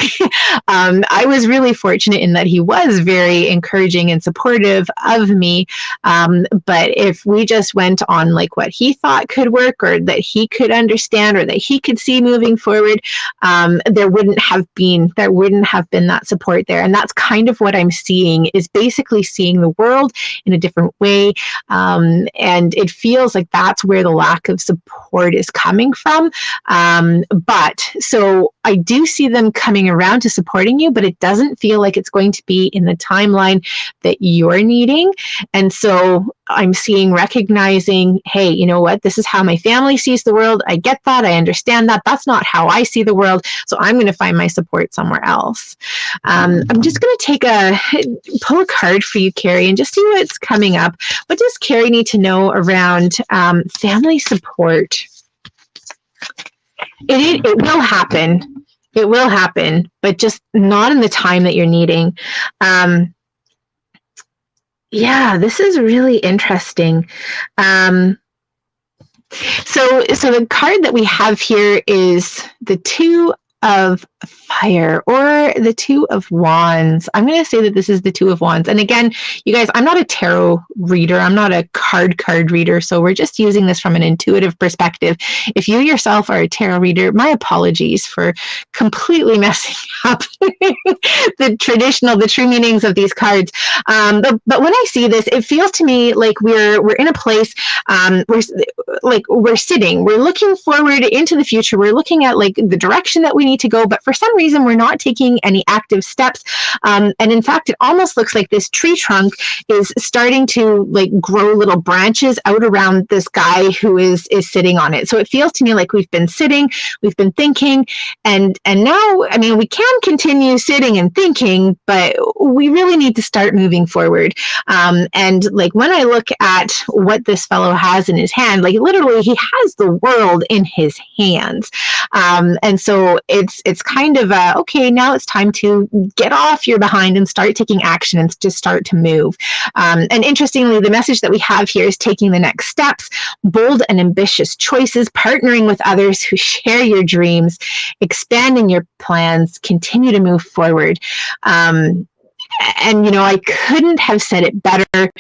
I was really fortunate in that he was very encouraging and supportive of me. But if we just went on like what he thought could work, or that he could understand, or that he could see moving forward, there wouldn't have been that support there. And that's kind of what I'm seeing, is basically seeing the world in a different way. And it feels like that's where the lack of support is coming from. But so I do see them coming around to supporting you, but it doesn't feel like it's going to be in the timeline that you're needing. And so I'm seeing recognizing, hey, you know what? This is how my family sees the world. I get that. I understand that. That's not how I see the world. So I'm going to find my support somewhere else. I'm just going to pull a card for you, Carrie, and just see what's coming up. What does Carrie need to know around family support? It will happen. It will happen, but just not in the time that you're needing. Yeah, this is really interesting. So the card that we have here is the Two of Fire, or the Two of Wands. I'm going to say that this is the Two of Wands. And again, you guys, I'm not a tarot reader. I'm not a card reader. So we're just using this from an intuitive perspective. If you yourself are a tarot reader, my apologies for completely messing up the true meanings of these cards. But when I see this, it feels to me like we're in a place, we're sitting, we're looking forward into the future. We're looking at like the direction that we need to go, but for some reason we're not taking any active steps. And in fact, it almost looks like this tree trunk is starting to like grow little branches out around this guy who is sitting on it. So it feels to me like we've been sitting, we've been thinking, and now, I mean, we can continue sitting and thinking, but we really need to start moving forward. And like when I look at what this fellow has in his hand, like literally he has the world in his hands. And so it's kind of okay, now it's time to get off your behind and start taking action and just start to move. And interestingly, the message that we have here is taking the next steps, bold and ambitious choices, partnering with others who share your dreams, expanding your plans, continue to move forward. And, you know, I couldn't have said it better.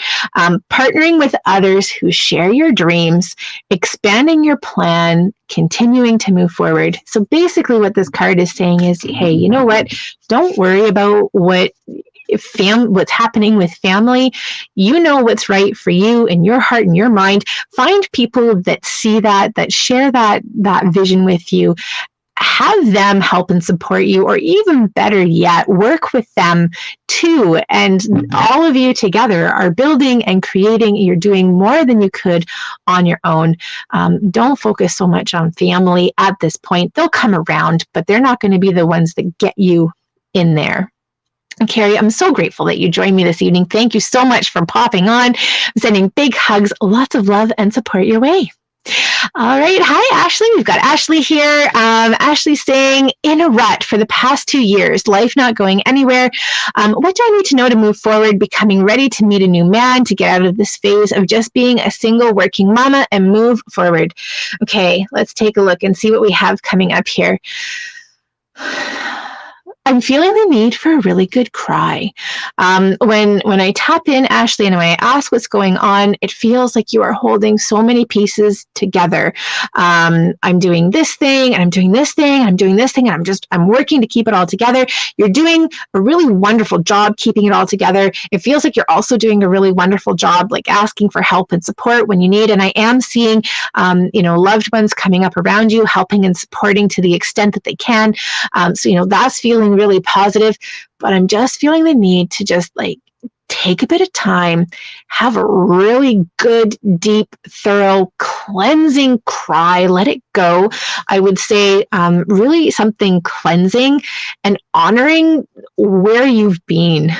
Partnering with others who share your dreams, expanding your plan, continuing to move forward. So basically what this card is saying is, hey, you know what? Don't worry about what's happening with family. You know what's right for you in your heart and your mind. Find people that see that share that vision with you, have them help and support you, or even better yet, work with them too. And all of you together are building and creating. You're doing more than you could on your own. Don't focus so much on family at this point. They'll come around, but they're not going to be the ones that get you in there. And Carrie, I'm so grateful that you joined me this evening. Thank you so much for popping on. I'm sending big hugs, lots of love and support your way. All right. Hi, Ashley. We've got Ashley here. Ashley saying, in a rut for the past 2 years, life not going anywhere. What do I need to know to move forward, becoming ready to meet a new man, to get out of this phase of just being a single working mama and move forward? Okay, let's take a look and see what we have coming up here. I'm feeling the need for a really good cry. When I tap in, Ashley, and when I ask what's going on, it feels like you are holding so many pieces together. I'm doing this thing, and I'm doing this thing, and I'm doing this thing, and I'm working to keep it all together. You're doing a really wonderful job keeping it all together. It feels like you're also doing a really wonderful job, like asking for help and support when you need. And I am seeing, loved ones coming up around you, helping and supporting to the extent that they can. So that's feeling really positive, but I'm just feeling the need to just take a bit of time, have a really good, deep, thorough, cleansing cry, let it go. I would say really something cleansing and honoring where you've been,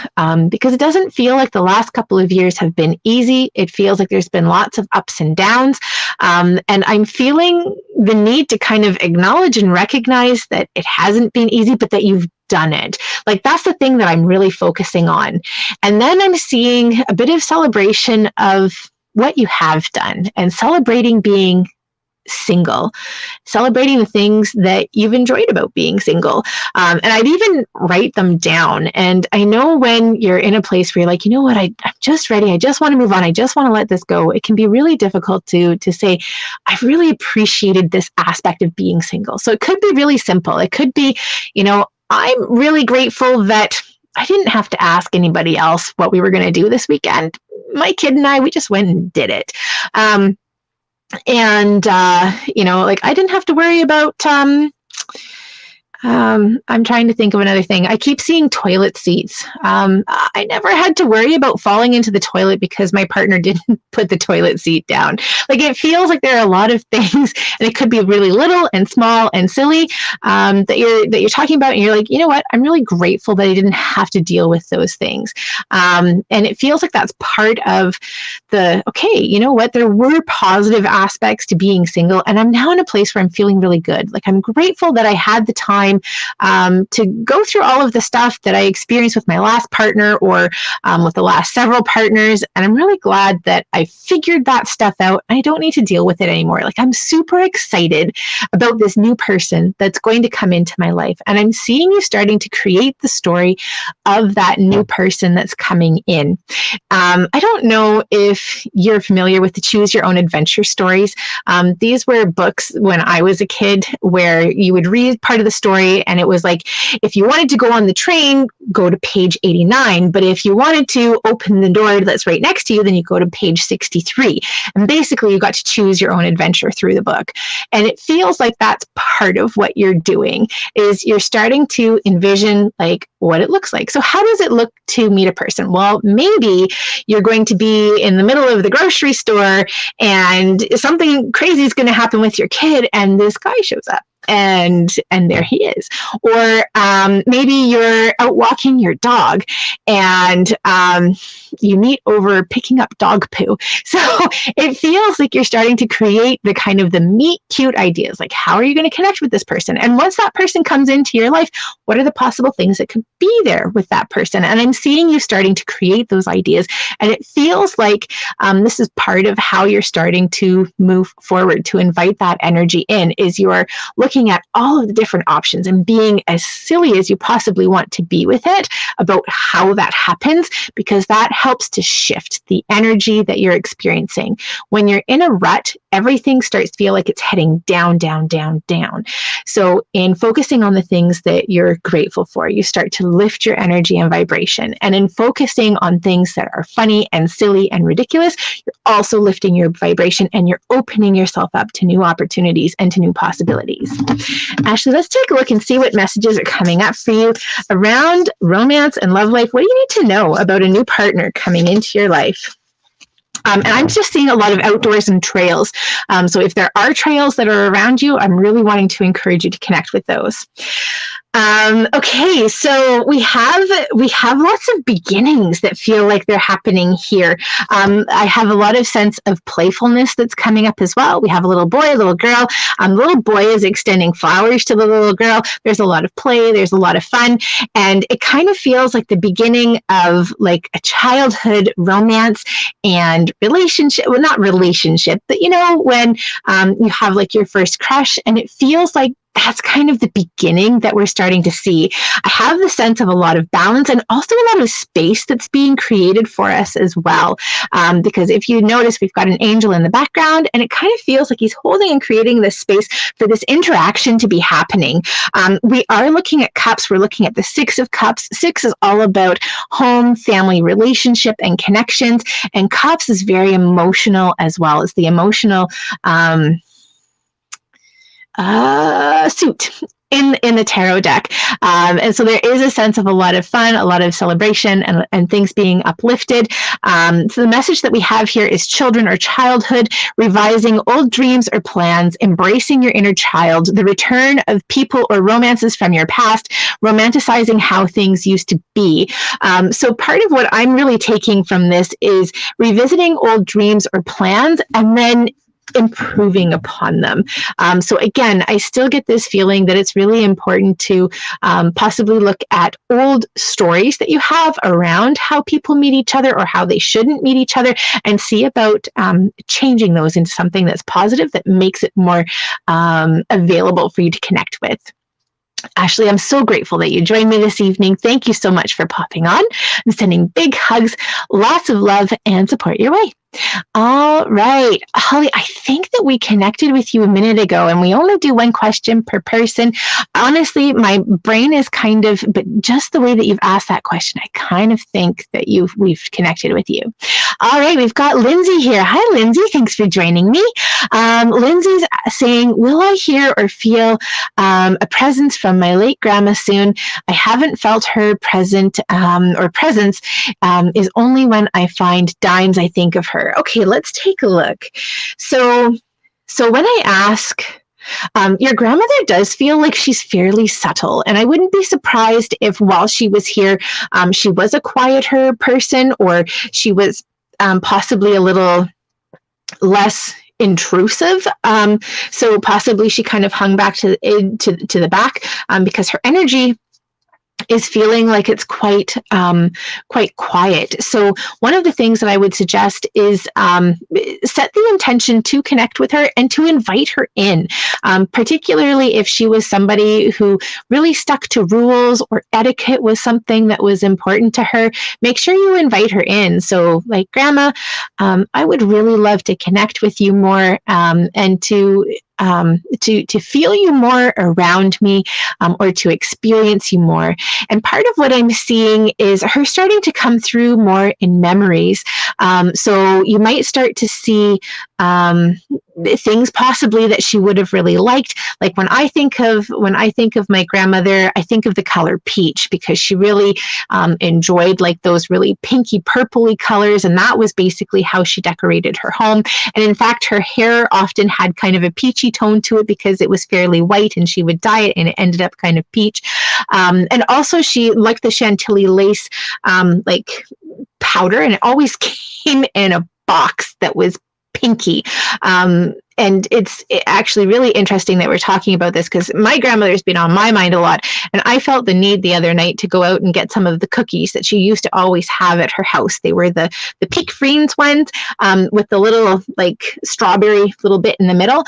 because it doesn't feel like the last couple of years have been easy. It feels like there's been lots of ups and downs, and I'm feeling the need to kind of acknowledge and recognize that it hasn't been easy, but that you've done it. That's the thing that I'm really focusing on. And then I'm seeing a bit of celebration of what you have done and celebrating being single, celebrating the things that you've enjoyed about being single. And I'd even write them down. And I know when you're in a place where you're like, you know what, I'm just ready. I just want to move on. I just want to let this go. It can be really difficult to say, I've really appreciated this aspect of being single. So it could be really simple. It could be, I'm really grateful that I didn't have to ask anybody else what we were going to do this weekend. My kid and I, we just went and did it. I didn't have to worry about, I'm trying to think of another thing. I keep seeing toilet seats. I never had to worry about falling into the toilet because my partner didn't put the toilet seat down. It feels like there are a lot of things, and it could be really little and small and silly, that you're talking about, and you're like, you know what? I'm really grateful that I didn't have to deal with those things. And it feels like that's part of okay, you know what? There were positive aspects to being single, and I'm now in a place where I'm feeling really good. I'm grateful that I had the time to go through all of the stuff that I experienced with my last partner, or with the last several partners. And I'm really glad that I figured that stuff out. I don't need to deal with it anymore. I'm super excited about this new person that's going to come into my life. And I'm seeing you starting to create the story of that new person that's coming in. I don't know if you're familiar with the Choose Your Own Adventure stories. These were books when I was a kid where you would read part of the story, and it was like, if you wanted to go on the train, go to page 89. But if you wanted to open the door that's right next to you, then you go to page 63. And basically, you got to choose your own adventure through the book. And it feels like that's part of what you're doing, is you're starting to envision what it looks like. So how does it look to meet a person? Well, maybe you're going to be in the middle of the grocery store and something crazy is going to happen with your kid, and this guy shows up. And there he is. Or maybe you're out walking your dog and you meet over picking up dog poo. So it feels like you're starting to create the kind of the meet cute ideas, how are you going to connect with this person? And once that person comes into your life, what are the possible things that could be there with that person? And I'm seeing you starting to create those ideas. And it feels like this is part of how you're starting to move forward, to invite that energy in, is you're looking at all of the different options and being as silly as you possibly want to be with it about how that happens, because that helps to shift the energy that you're experiencing. When you're in a rut, everything starts to feel like it's heading down, down, down, down. So in focusing on the things that you're grateful for, you start to lift your energy and vibration. And in focusing on things that are funny and silly and ridiculous, you're also lifting your vibration, and you're opening yourself up to new opportunities and to new possibilities. Ashley, let's take a look and see what messages are coming up for you around romance and love life. What do you need to know about a new partner coming into your life? And I'm just seeing a lot of outdoors and trails. So if there are trails that are around you, I'm really wanting to encourage you to connect with those. Okay, so we have lots of beginnings that feel like they're happening here. I have a lot of sense of playfulness that's coming up as well. We have a little boy, a little girl. The little boy is extending flowers to the little girl. There's a lot of play. There's a lot of fun. And it kind of feels like the beginning of like a childhood romance and relationship. Well, not relationship, but you know, when you have like your first crush, and it feels like that's kind of the beginning that we're starting to see. I have the sense of a lot of balance and also a lot of space that's being created for us as well. Because if you notice, we've got an angel in the background, and it kind of feels like he's holding and creating this space for this interaction to be happening. We are looking at cups. We're looking at the 6 of Cups. 6 is all about home, family, relationship, and connections. And cups is very emotional as well. It's the emotional suit in the tarot deck. And so there is a sense of a lot of fun, a lot of celebration, and things being uplifted. So the message that we have here is children or childhood, revising old dreams or plans, embracing your inner child, the return of people or romances from your past, romanticizing how things used to be. So part of what I'm really taking from this is revisiting old dreams or plans and then improving upon them. So again, I still get this feeling that it's really important to possibly look at old stories that you have around how people meet each other or how they shouldn't meet each other, and see about changing those into something that's positive, that makes it more available for you to connect with. Ashley, I'm so grateful that you joined me this evening. Thank you so much for popping on. I'm sending big hugs, lots of love and support your way. All right, Holly, I think that we connected with you a minute ago, and we only do 1 question per person. Honestly, my brain is kind of, but just the way that you've asked that question, I kind of think that we've connected with you. All right, we've got Lindsay here. Hi, Lindsay. Thanks for joining me. Lindsay's saying, will I hear or feel a presence from my late grandma soon? I haven't felt her presence is only when I find dimes I think of her. Okay, let's take a look. So when I ask, your grandmother does feel like she's fairly subtle, and I wouldn't be surprised if while she was here, she was a quieter person, or she was possibly a little less intrusive. So possibly she kind of hung back to the back because her energy is feeling like it's quite quiet. So one of the things that I would suggest is set the intention to connect with her and to invite her in, particularly if she was somebody who really stuck to rules, or etiquette was something that was important to her. Make sure you invite her in. So like, Grandma, I would really love to connect with you more, and to feel you more around me, or to experience you more. And part of what I'm seeing is her starting to come through more in memories. So you might start to see things possibly that she would have really liked. Like when I think of my grandmother, I think of the color peach, because she really enjoyed like those really pinky purpley colors, and that was basically how she decorated her home. And in fact, her hair often had kind of a peachy tone to it because it was fairly white, and she would dye it and it ended up kind of peach. And also she liked the Chantilly lace like powder, and it always came in a box that was pinky. And it's actually really interesting that we're talking about this, because my grandmother's been on my mind a lot, and I felt the need the other night to go out and get some of the cookies that she used to always have at her house. They were the Pick Friends ones with the little like strawberry little bit in the middle.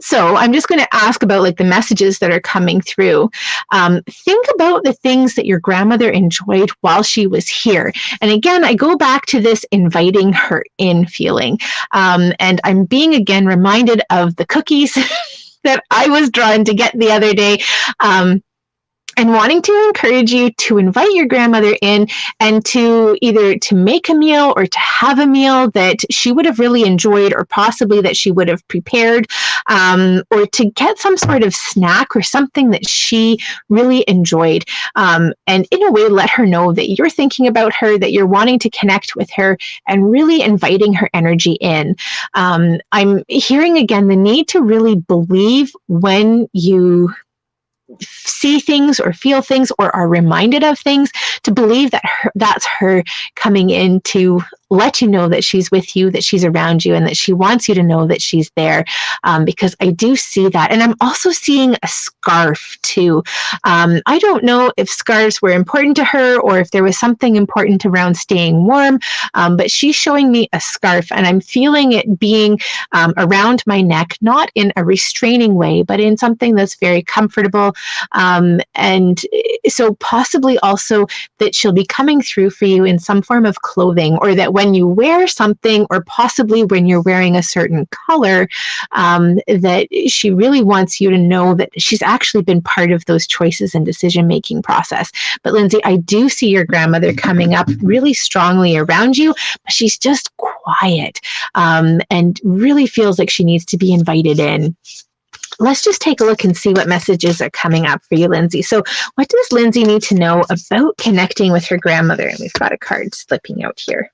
So I'm just going to ask about like the messages that are coming through. Think about the things that your grandmother enjoyed while she was here. And again, I go back to this inviting her in feeling. And I'm being again reminded of the cookies that I was drawn to get the other day. And wanting to encourage you to invite your grandmother in, and to either to make a meal or to have a meal that she would have really enjoyed, or possibly that she would have prepared. or to get some sort of snack or something that she really enjoyed. And in a way, let her know that you're thinking about her, that you're wanting to connect with her, and really inviting her energy in. I'm hearing again the need to really believe when you see things or feel things or are reminded of things, to believe that that's her coming in to let you know that she's with you, that she's around you, and that she wants you to know that she's there. Because I do see that. And I'm also seeing a scarf too. I don't know if scarves were important to her or if there was something important around staying warm, but she's showing me a scarf, and I'm feeling it being around my neck, not in a restraining way, but in something that's very comfortable. And so possibly also that she'll be coming through for you in some form of clothing, or that when you wear something, or possibly when you're wearing a certain color, that she really wants you to know that she's actually been part of those choices and decision-making process. But Lindsay, I do see your grandmother coming up really strongly around you, but she's just quiet, and really feels like she needs to be invited in. Let's just take a look and see what messages are coming up for you, Lindsay. So what does Lindsay need to know about connecting with her grandmother? And we've got a card slipping out here.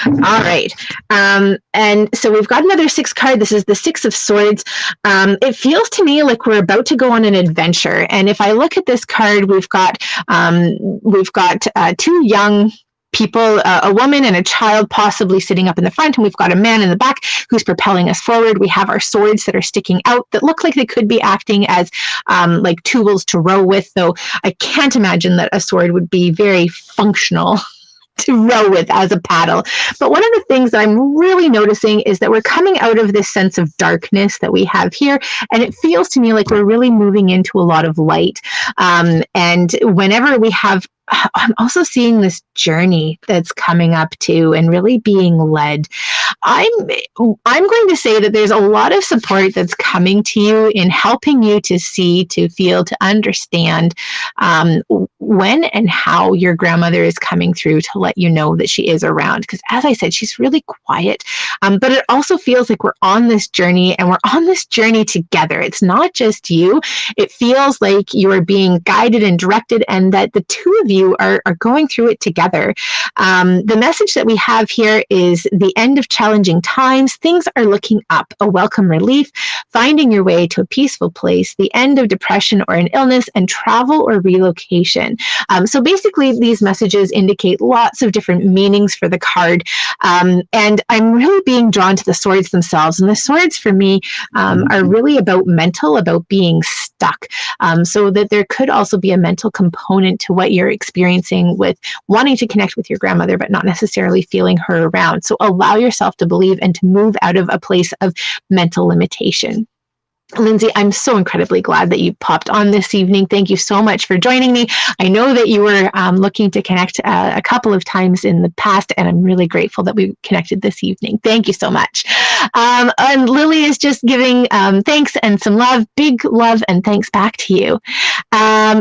All right. And so we've got another 6 card. This is the 6 of Swords. It feels to me like we're about to go on an adventure. And if I look at this card, we've got 2 young people, a woman and a child possibly sitting up in the front, and we've got a man in the back who's propelling us forward. We have our swords that are sticking out that look like they could be acting as like tools to row with, though I can't imagine that a sword would be very functional to row with as a paddle. But one of the things that I'm really noticing is that we're coming out of this sense of darkness that we have here, and it feels to me like we're really moving into a lot of light. And whenever we have, I'm also seeing this journey that's coming up too, and really being led. I'm going to say that there's a lot of support that's coming to you in helping you to see, to feel, to understand when and how your grandmother is coming through to let you know that she is around. Because as I said, she's really quiet, but it also feels like we're on this journey, and we're on this journey together. It's not just you. It feels like you are being guided and directed, and that the two of you are going through it together. The message that we have here is the end of challenging times. Things are looking up, a welcome relief, finding your way to a peaceful place, the end of depression or an illness, and travel or relocation. So basically, these messages indicate lots of different meanings for the card. And I'm really being drawn to the swords themselves. And the swords for me are really about mental, about being stuck. So that there could also be a mental component to what you're experiencing with wanting to connect with your grandmother, but not necessarily feeling her around. So allow yourself to believe and to move out of a place of mental limitation. Lindsay, I'm so incredibly glad that you popped on this evening. Thank you so much for joining me. I know that you were looking to connect a couple of times in the past, and I'm really grateful that we connected this evening. Thank you so much. And Lily is just giving thanks and some love, big love and thanks back to you.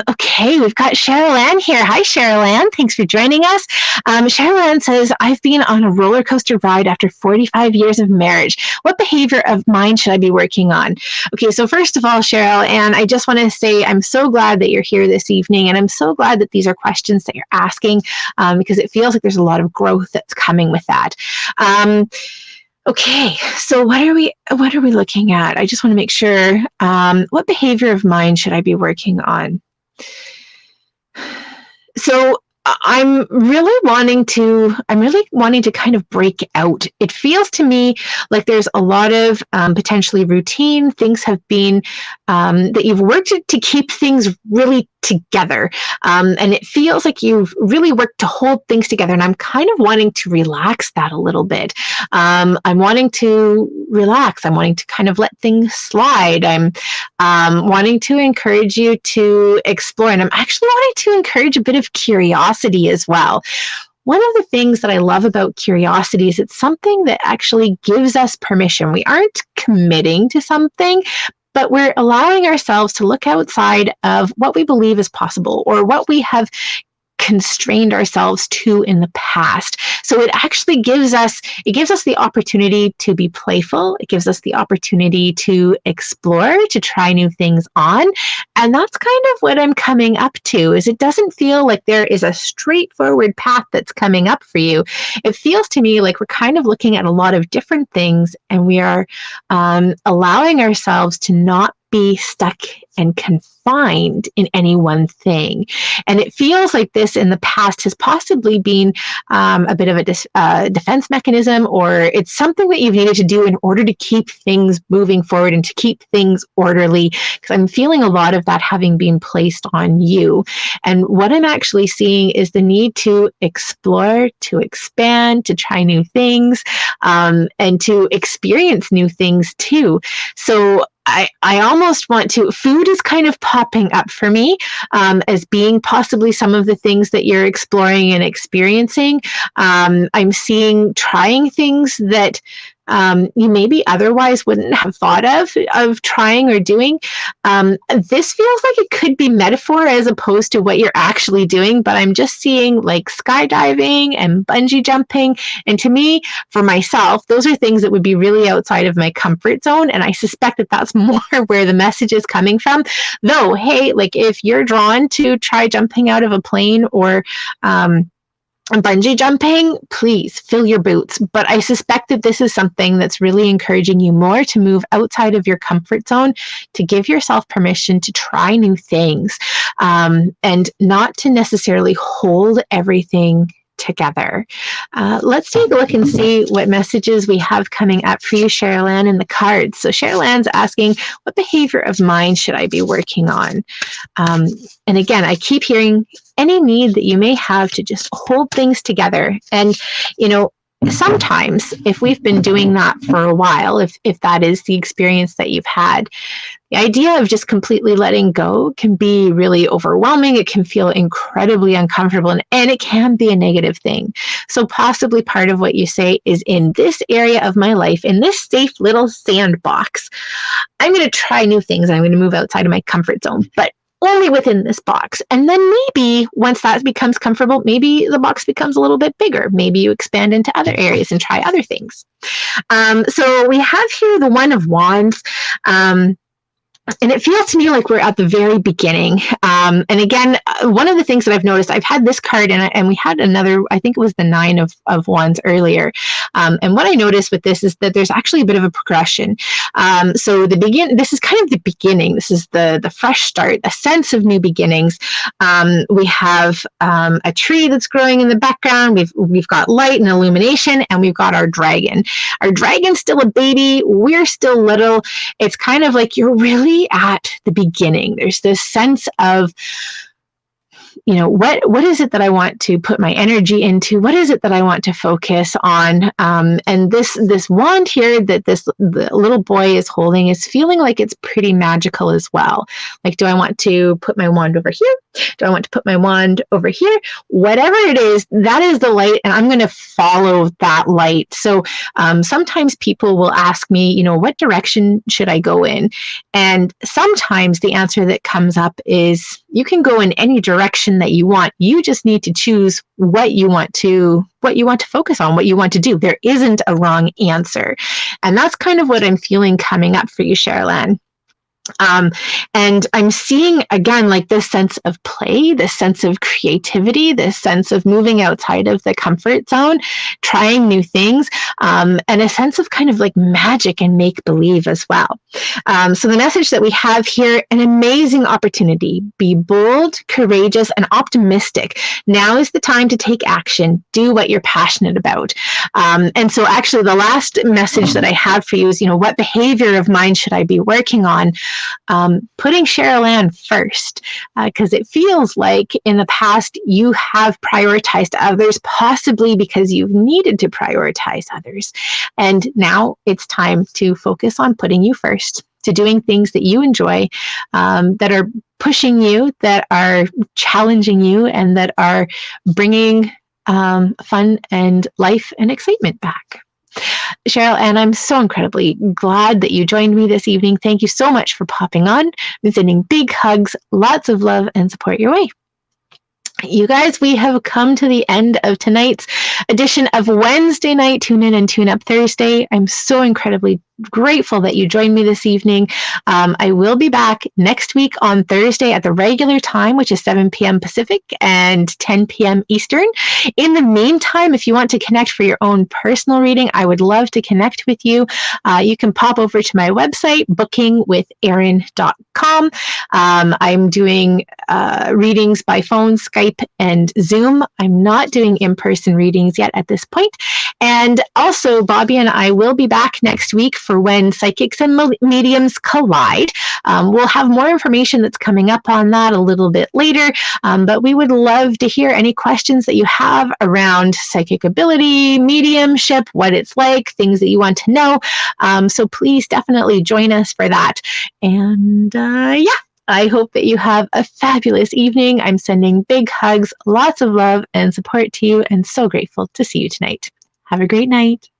Okay, we've got Cheryl Ann here. Hi, Cheryl Ann. Thanks for joining us. Cheryl Ann says, I've been on a roller coaster ride after 45 years of marriage. What behavior of mine should I be working on? Okay, so first of all, Cheryl, and I just want to say I'm so glad that you're here this evening, and I'm so glad that these are questions that you're asking, because it feels like there's a lot of growth that's coming with that. Okay, so what are we looking at? I just want to make sure. What behavior of mine should I be working on? So I'm really wanting to kind of break out. It feels to me like there's a lot of potentially routine. Things have been that you've worked to keep things really together. And it feels like you've really worked to hold things together. And I'm kind of wanting to relax that a little bit. I'm wanting to relax. I'm wanting to kind of let things slide. I'm wanting to encourage you to explore. And I'm actually wanting to encourage a bit of curiosity as well. One of the things that I love about curiosity is it's something that actually gives us permission. We aren't committing to something, but we're allowing ourselves to look outside of what we believe is possible, or what we have constrained ourselves to in the past. So it actually gives us the opportunity to be playful. It gives us the opportunity to explore, to try new things on. And that's kind of what I'm coming up to, is it doesn't feel like there is a straightforward path that's coming up for you. It feels to me like we're kind of looking at a lot of different things, and we are allowing ourselves to not be stuck and confined in any one thing. And it feels like this in the past has possibly been a bit of a defense mechanism, or it's something that you've needed to do in order to keep things moving forward and to keep things orderly, because I'm feeling a lot of that having been placed on you. And what I'm actually seeing is the need to explore, to expand, to try new things, and to experience new things too. So I almost want to, food is kind of popping up for me as being possibly some of the things that you're exploring and experiencing. I'm seeing trying things that you maybe otherwise wouldn't have thought of trying or doing. This feels like it could be metaphor as opposed to what you're actually doing, but I'm just seeing like skydiving and bungee jumping. And to me, for myself, those are things that would be really outside of my comfort zone. And I suspect that that's more where the message is coming from. Though, hey, like if you're drawn to try jumping out of a plane or bungee jumping, please fill your boots. But I suspect that this is something that's really encouraging you more to move outside of your comfort zone, to give yourself permission to try new things, and not to necessarily hold everything together. Let's take a look and see what messages we have coming up for you, Cheryl Ann, in the cards. So Cheryl Ann's asking, what behavior of mine should I be working on? And again, I keep hearing any need that you may have to just hold things together. And, you know, sometimes if we've been doing that for a while, if that is the experience that you've had, the idea of just completely letting go can be really overwhelming. It can feel incredibly uncomfortable, and it can be a negative thing. So possibly part of what you say is, in this area of my life, in this safe little sandbox, I'm going to try new things. I'm going to move outside of my comfort zone, but only within this box. And then maybe once that becomes comfortable, maybe the box becomes a little bit bigger. Maybe you expand into other areas and try other things. So we have here the One of Wands. And it feels to me like we're at the very beginning. And again, one of the things that I've noticed, I've had this card and we had another, I think it was the Nine of Wands earlier. And what I noticed with this is that there's actually a bit of a progression. So this is kind of the beginning. This is the fresh start, a sense of new beginnings. We have a tree that's growing in the background. We've got light and illumination, and we've got our dragon. Our dragon's still a baby. We're still little. It's kind of like you're really at the beginning. There's this sense of, you know, what is it that I want to put my energy into? What is it that I want to focus on? And this wand here that the little boy is holding is feeling like it's pretty magical as well. Like, do I want to put my wand over here? Do I want to put my wand over here? Whatever it is, that is the light, and I'm going to follow that light. So sometimes people will ask me, you know, what direction should I go in? And sometimes the answer that comes up is, you can go in any direction that you want. You just need to choose what you want to focus on, what you want to do. There isn't a wrong answer. And that's kind of what I'm feeling coming up for you, Cheryl Ann. And I'm seeing, again, like this sense of play, this sense of creativity, this sense of moving outside of the comfort zone, trying new things, and a sense of kind of like magic and make-believe as well. So the message that we have here, an amazing opportunity. Be bold, courageous, and optimistic. Now is the time to take action. Do what you're passionate about. And so actually the last message that I have for you is, you know, what behavior of mine should I be working on? Putting Cheryl Ann first, because it feels like in the past you have prioritized others, possibly because you've needed to prioritize others. And now it's time to focus on putting you first, to doing things that you enjoy, that are pushing you, that are challenging you, and that are bringing fun and life and excitement back. Cheryl Ann, I'm so incredibly glad that you joined me this evening. Thank you so much for popping on. I'm sending big hugs, lots of love and support your way. You guys, we have come to the end of tonight's edition of Wednesday Night Tune In and Tune Up Thursday. I'm so incredibly grateful that you joined me this evening. I will be back next week on Thursday at the regular time, which is 7 p.m. Pacific and 10 p.m. Eastern. In the meantime, if you want to connect for your own personal reading, I would love to connect with you. You can pop over to my website, bookingwitherin.com. I'm doing readings by phone, Skype, and Zoom. I'm not doing in-person readings yet at this point. And also, Bobby and I will be back next week for When Psychics and Mediums Collide. We'll have more information that's coming up on that a little bit later, but we would love to hear any questions that you have around psychic ability, mediumship, what it's like, things that you want to know. So please definitely join us for that. And yeah. I hope that you have a fabulous evening. I'm sending big hugs, lots of love and support to you, and so grateful to see you tonight. Have a great night.